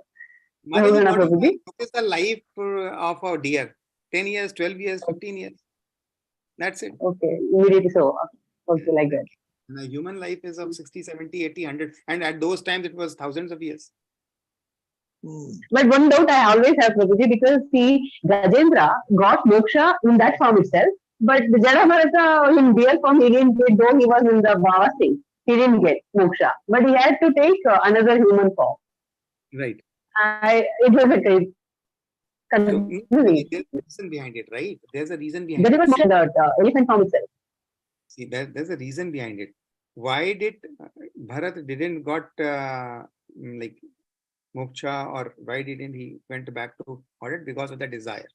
Speaker 4: Rahugana, Prabhuji?
Speaker 3: what is the life of a deer? 10 years, 12 years, 15 years. That's it.
Speaker 4: Okay, immediately so. Okay, like that.
Speaker 3: And the human life is of 60, 70, 80, 100. And at those times, it was thousands of years.
Speaker 1: Hmm.
Speaker 4: But one doubt I always have, Prabhuji, because see, Gajendra got moksha in that form itself, but the Jadabharata in deer form he didn't get, though he was in the Bhava state. He didn't get moksha, but he had to take another human form.
Speaker 3: Right.
Speaker 4: It was a great
Speaker 3: So,
Speaker 4: confusing.
Speaker 3: there's a reason behind it, right? There's a reason behind
Speaker 4: That
Speaker 3: it.
Speaker 4: is what the elephant form itself.
Speaker 3: See, there's a reason behind it. Why did Bharat didn't got like moksha, or why didn't he went back to audit? Because of the desire,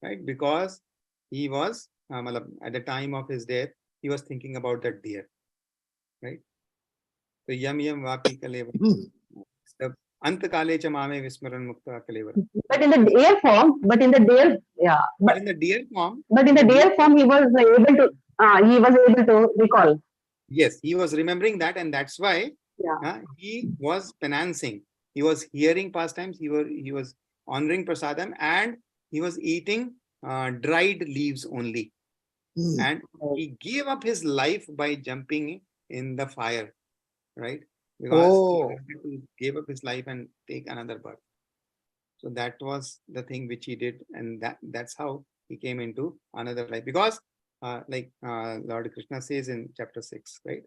Speaker 3: right? Because he was at the time of his death, he was thinking about that deer, right? So yam vapi kalevar. The antakale cha mame vismaran mukta kalevar.
Speaker 4: But in the deer form, but in the deer
Speaker 3: form,
Speaker 4: he was able to recall.
Speaker 3: yes, he was remembering that, and that's why he was penance. He was hearing pastimes. He was honoring prasadam, and he was eating dried leaves only.
Speaker 1: Hmm.
Speaker 3: And he gave up his life by jumping in the fire, right? Because he wanted to give up his life and take another birth. So that was the thing which he did, and that's how he came into another life. Because Lord Krishna says in chapter 6, right?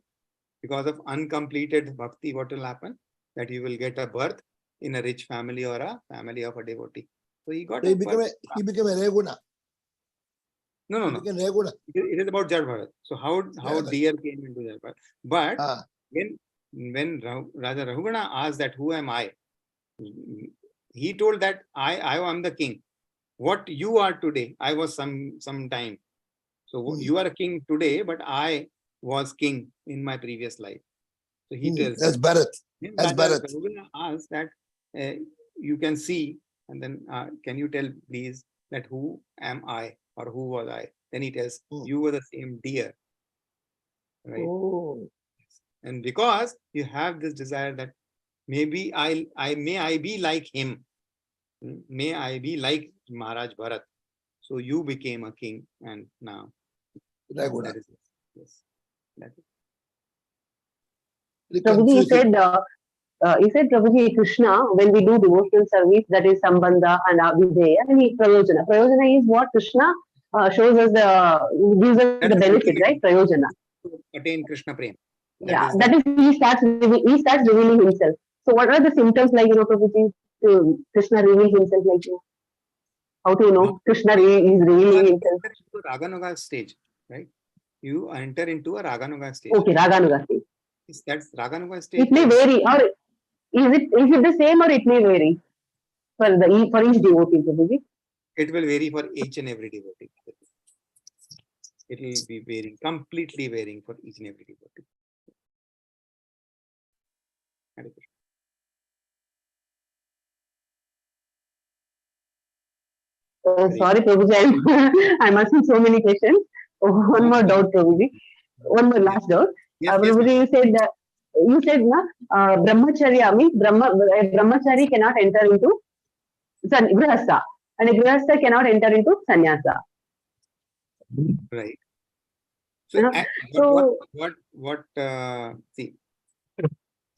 Speaker 3: Because of uncompleted bhakti, what will happen? That you will get a birth in a rich family or a family of a devotee. So he got
Speaker 1: He became a Raguna.
Speaker 3: No.
Speaker 1: He became Raguna.
Speaker 3: It is about Jad Bharat. So how deer came into Jad Bharat. But when Raja Rahugana asked that, who am I? He told that I am the king. What you are today, I was some time. So you are a king today, but I was king in my previous life. So he tells.
Speaker 1: That's Bharat. That's
Speaker 3: Raja
Speaker 1: Bharat.
Speaker 3: Rahugana asked that you can see, and then can you tell please that who am I, or who was I? Then he tells, you were the same deer, right?
Speaker 1: Oh.
Speaker 3: And because you have this desire that maybe may I be like him. May I be like Maharaj Bharat. So you became a king, and now that is it. Yes. That is.
Speaker 4: Prabhuji said, Prabhuji, Krishna, when we do devotional service, that is Sambandha and Abhideya, and Prayojana. Prayojana is what Krishna shows us gives us the benefit, right? Prayojana.
Speaker 3: To attain Krishna Prem.
Speaker 4: That is he starts revealing himself. So what are the symptoms like, Prabhuji, Krishna reveals himself like you? How to know Krishna is revealing himself?
Speaker 3: Into Raganuga stage, right? You enter into a Raganuga stage.
Speaker 4: Okay, Raganuga stage.
Speaker 3: That's Raganuga stage.
Speaker 4: It may vary, or is it the same, or it may vary for each devotee, Prabhuji?
Speaker 3: It will vary for each and every devotee. It will be varying, completely varying for each and every devotee.
Speaker 4: Sorry, Prabhuji, I'm asking so many questions. One more doubt, Prabhuji. One more last doubt. Prabhuji, you said brahmacharya means brahmachari cannot enter into grihastha, and a grihastha cannot enter into sannyasa.
Speaker 3: Right. See,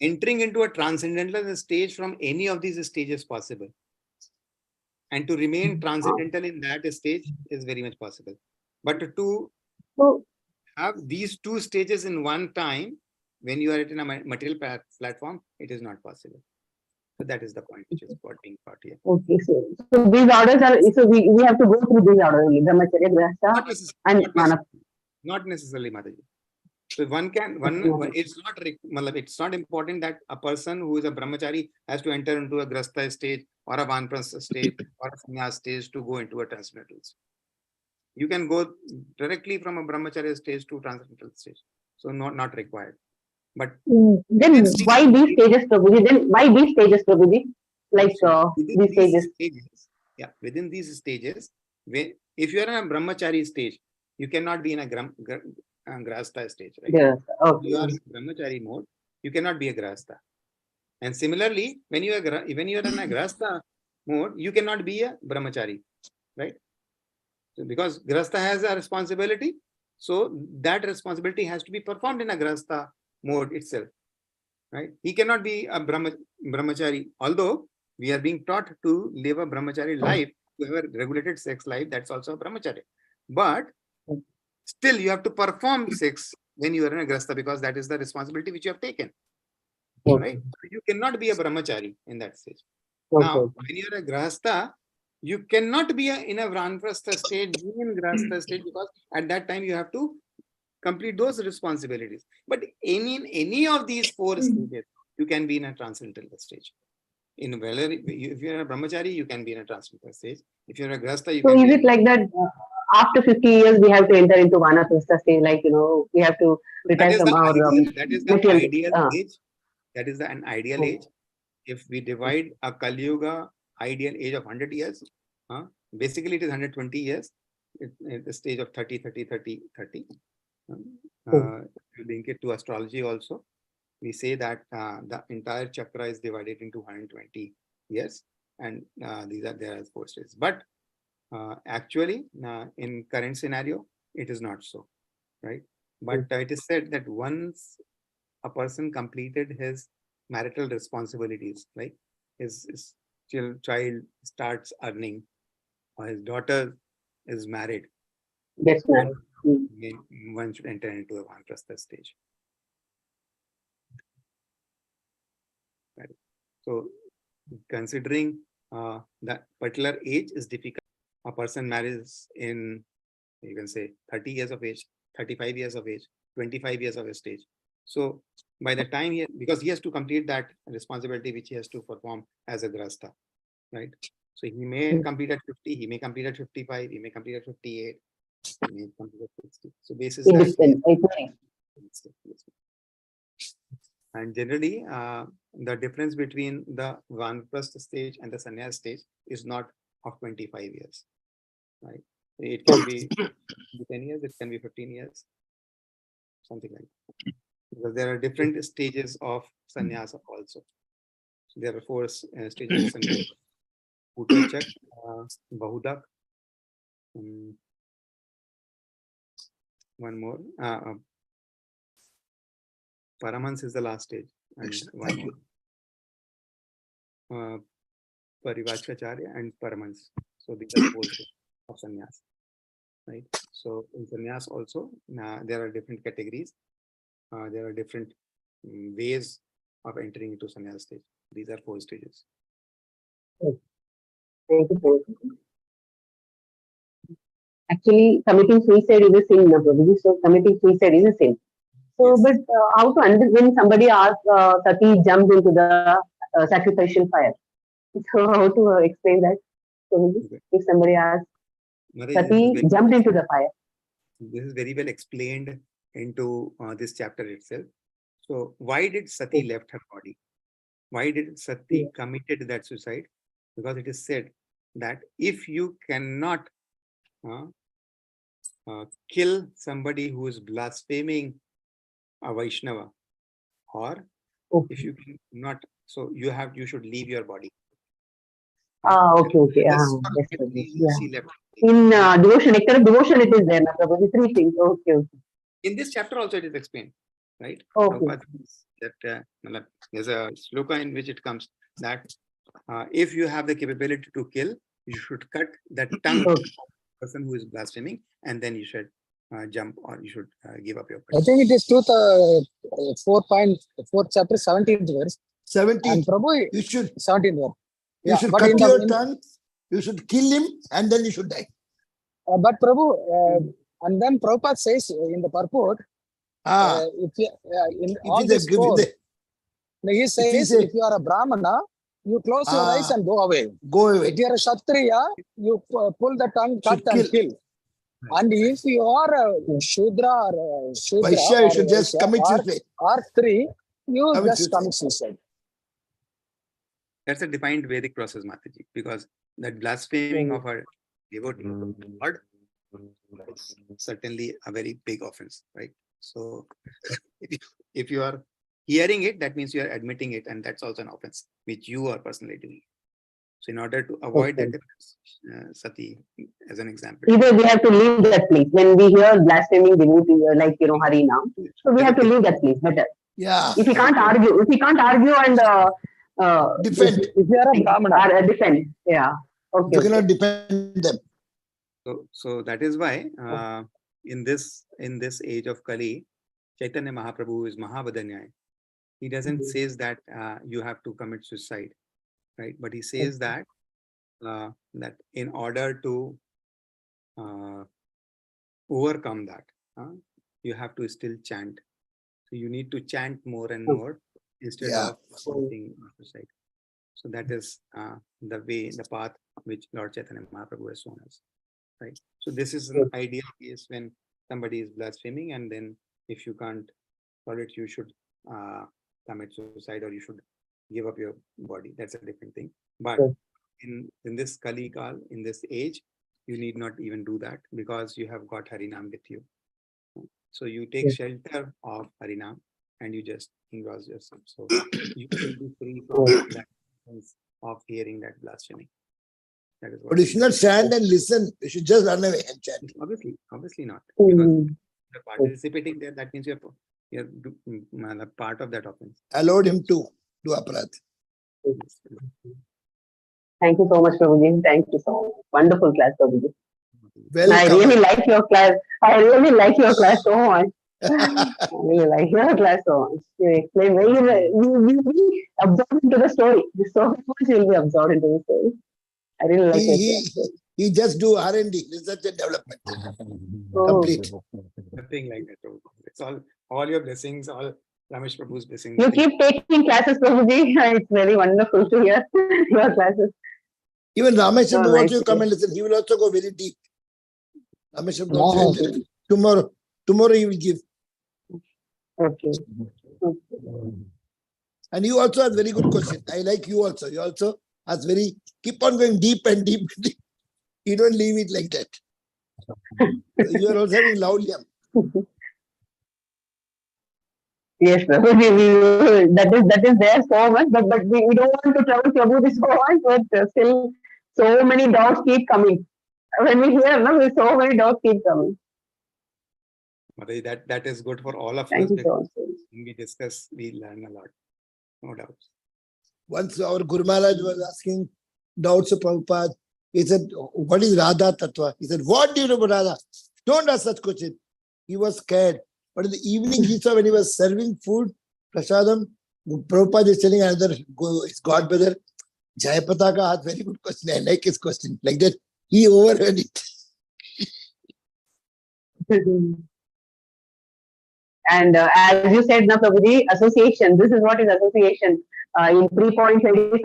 Speaker 3: entering into a transcendental stage from any of these stages possible. And to remain transcendental in that stage is very much possible. But to have these two stages in one time, when you are in a material platform, it is not possible. So that is the point which is being taught here.
Speaker 4: Okay, so these orders are, so we have to go through these orders only, brahmacharya, grihastha, and manap.
Speaker 3: Not necessarily, Mataji. So it's not important that a person who is a brahmachari has to enter into a grastha stage or a vanprastha stage or a sannyas stage to go into a transcendental stage. You can go directly from a brahmacharya stage to transcendental stage. So not required. But
Speaker 4: then why these stages, Prabhuji? Like these stages.
Speaker 3: Yeah, within these stages, if you are in a brahmachari stage, you cannot be in a grahastha stage, right?
Speaker 4: Yes. Okay.
Speaker 3: You are in brahmachari mode, you cannot be a grahastha. And similarly, when you are in a grahastha mode, you cannot be a brahmachari, right? So because grahastha has a responsibility, so that responsibility has to be performed in a grahastha mode itself, right? He cannot be a brahmachari, although we are being taught to live a brahmachari life, to have a regulated sex life, that's also a brahmachari. But still, you have to perform sex when you are in a grahastha, because that is the responsibility which you have taken, right? So you cannot be a brahmachari in that stage. Now, when you are a grahastha, you cannot be in a vanprastha stage, be in grahastha stage, because at that time you have to complete those responsibilities. But in any of these four stages, you can be in a transcendental stage. If you're a brahmachari, you can be in a transcendental stage. If you're a grahastha, you can.
Speaker 4: So is it like that? After 50 years, we have to enter into vanaprastha stage, like we have to retire from our.
Speaker 3: That is the ideal age. That is an ideal age. If we divide a Kali Yuga ideal age of 100 years, basically it is 120 years. At the stage of 30, 30, 30, 30. If you link it to astrology also, we say that the entire chakra is divided into 120 years, and there are 4 stages. But actually, in current scenario, it is not so, right? But it is said that once a person completed his marital responsibilities, like his child starts earning, or his daughter is married, one should enter into a vanprastha stage. Right. So, considering that particular age is difficult, a person marries in, you can say, 30 years of age, 35 years of age, 25 years of age. So, by the time because he has to complete that responsibility which he has to perform as a grahastha, right? So, he may complete at 50, he may complete at 55, he may complete at 58, he may complete at 60. So, basis that. And generally, the difference between the vanprastha stage and the sannyas stage is not of 25 years, right? It can be 10 years, it can be 15 years, something like that. Because there are different stages of sannyasa also. there are 4 stages of sannyas. Utachak, Bahudak, one more. Paramhans is the last stage. And one more. Parivachacharya and Paramhans. So these are 4 stages of sannyas. Right. So in sannyas also, there are different categories. There are different ways of entering into sannyas stage. These are 4 stages.
Speaker 4: Thank you. Actually, committing suicide is a sin, no, Prabhuji. So committing suicide is a sin. So,
Speaker 3: Yes.
Speaker 4: but how to understand when somebody asks Sati jumped into the sacrificial fire? So how to explain that? Prabhuji?
Speaker 3: Okay.
Speaker 4: If somebody asks
Speaker 3: Maharaj,
Speaker 4: Sati jumped into the fire.
Speaker 3: This is very well explained into this chapter itself. So why did Sati left her body? Why did Sati committed that suicide? Because it is said that if you cannot kill somebody who is blaspheming a Vaishnava, or if you cannot, so you should leave your body.
Speaker 4: Okay.
Speaker 3: Yes,
Speaker 4: Yes,
Speaker 3: she left.
Speaker 4: in devotion, devotion it is there, na, Prabhuji. 3 things. Okay.
Speaker 3: In this chapter also it is explained, right?
Speaker 4: Okay.
Speaker 3: That there's a sloka in which it comes that if you have the capability to kill, you should cut the tongue of the person who is blaspheming, and then you should jump, or you should give up your person.
Speaker 6: I think it is 4.4 chapter 17th verse.
Speaker 1: 17.
Speaker 6: And Prabhu,
Speaker 1: You should
Speaker 6: 17th verse.
Speaker 1: you should cut your tongue. You should kill him, and then you should die.
Speaker 6: But Prabhu, and then Prabhupada says in the purport, if you, in all this code, he says, if you are a Brahmana, you close your eyes and go away.
Speaker 1: Go away.
Speaker 6: If you are a Kshatriya, you pull the tongue, cut and kill. And if you are a Shudra or Shudra,
Speaker 1: Vaishya, you should just commit suicide.
Speaker 6: Or 3, you just commit suicide.
Speaker 3: That's a defined Vedic process, Mataji, because that blaspheming of our devotee God is certainly a very big offense, right? So if you are hearing it, that means you are admitting it, and that's also an offense which you are personally doing. So in order to avoid that, Sati, as an example.
Speaker 4: Either we have to leave that place when we hear blaspheming devotee like Harinam. So we have to leave that place better.
Speaker 1: Yeah.
Speaker 4: If we can't argue, and
Speaker 1: defend.
Speaker 6: If you are a Brahmana,
Speaker 4: defend. Yeah. Okay.
Speaker 1: You cannot defend them.
Speaker 3: So that is why in this age of Kali, Chaitanya Mahaprabhu is Mahavadanyaya. He doesn't says that you have to commit suicide, right? But he says that that in order to overcome that, you have to still chant. So you need to chant more and more instead of committing suicide. So that is the path which Lord Chaitanya Mahaprabhu has shown us, right? So this is an ideal case when somebody is blaspheming, and then if you can't solve it, you should commit suicide, or you should give up your body. That's a different thing. But in this Kali Kal, in this age, you need not even do that, because you have got Harinam with you. So you take shelter of Harinam and you just engross yourself. So you will be free from that sense of hearing that blasphemy. That is what.
Speaker 1: But you should not stand and listen. You should just run away and chant.
Speaker 3: Obviously not. Because you're participating there, that means you're part of that offense.
Speaker 1: Allowed him to do aparadh.
Speaker 4: Thank you so much, Prabhuji. Thank you so much. Wonderful class, Prabhuji.
Speaker 1: Welcome.
Speaker 4: I really like your class. I really like your class so much. I really like your class so much. You explain very well. You be absorbed into the story. So much you'll be absorbed into the story. I really like it.
Speaker 1: He just do R&D, research and development. Complete.
Speaker 3: Nothing like that. It's all your blessings, all Ramesh Prabhu's blessings.
Speaker 4: You keep taking classes, Prabhuji. It's very wonderful to hear your classes.
Speaker 1: Even Ramesh Prabhu also come and listen. He will also go very deep. Ramesh Prabhu also tomorrow he will give.
Speaker 4: Okay.
Speaker 1: And you also ask very good question. I like you also. You also ask keep on going deep and deep and deep. You don't leave it like that. So you are also having laulyam.
Speaker 4: Yes, Prabhu. That is there so much, but we don't want to trouble Prabhu so much, but still so many doubts keep coming. When we hear, no, so many doubts keep coming.
Speaker 3: That is good for all of
Speaker 4: Thank
Speaker 3: us
Speaker 4: you
Speaker 3: because
Speaker 4: so much.
Speaker 3: when we discuss, we learn a lot. No doubts.
Speaker 1: Once our Guru Maharaj was asking doubts of Prabhupada, he said, what is Radha Tattva? He said, what do you know about Radha? Don't ask such question. He was scared. But in the evening, he saw when he was serving food, Prasadam, Prabhupada is telling another, his god brother, Jayapata ka hath, very good question. I like his question. Like that, he overheard it.
Speaker 4: And as you said, na Prabhuji, association. This is what is association. In 3.25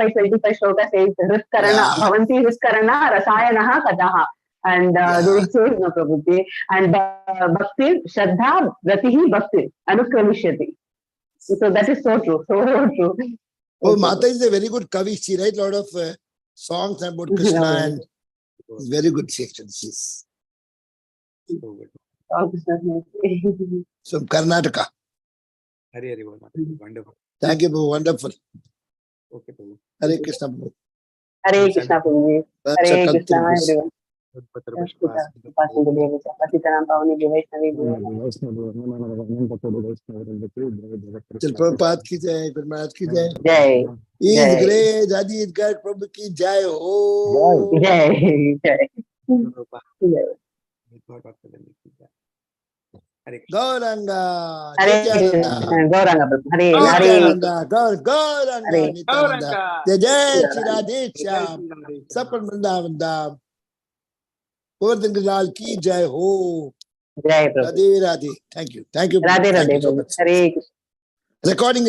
Speaker 4: shloka says, Ritkarana, Bhavanti Ritkarana, Rasayanaha Kataha. And there it says, na Prabhuji, and Bhakti, Shraddha, Ratihi Bhakti, Anukramishati. So that is so true, so true.
Speaker 1: Oh, Mata is a very good kavi. She writes a lot of songs about Krishna and it's very good section. She's
Speaker 3: So good.
Speaker 1: from Karnataka.
Speaker 3: Hari Hari Bol. Wonderful.
Speaker 1: Thank you, Prabhu. Wonderful.
Speaker 3: Okay, Prabhu.
Speaker 1: Hare Krishna, Prabhu.
Speaker 4: Hare Krishna, Prabhuji. Hare Krishna, everyone.
Speaker 1: Chal Prabhupada ki jai, Guru Maharaj ki jai.
Speaker 4: Jai.
Speaker 1: Is great, Adi is great, Prabhu ki jai ho.
Speaker 4: Jai. Jai.
Speaker 1: Gauranga,
Speaker 4: Hare
Speaker 1: Nityananda.
Speaker 4: Gauranga, Prabhu. Hare
Speaker 1: Nityananda, Gauranga,
Speaker 4: Hare.
Speaker 1: Nityananda. Jai Jai Shri Radhe Shyam. Sapan Vrindavan Dham. Govardhan Gridal ki jai ho.
Speaker 4: Jai, Prabhu.
Speaker 1: Radhe Radhe. Thank you. Thank you.
Speaker 4: Radhe
Speaker 1: Thank
Speaker 4: Radhe,
Speaker 1: you so
Speaker 4: Prabhu.
Speaker 1: much.
Speaker 4: Hare Krishna.
Speaker 1: Recording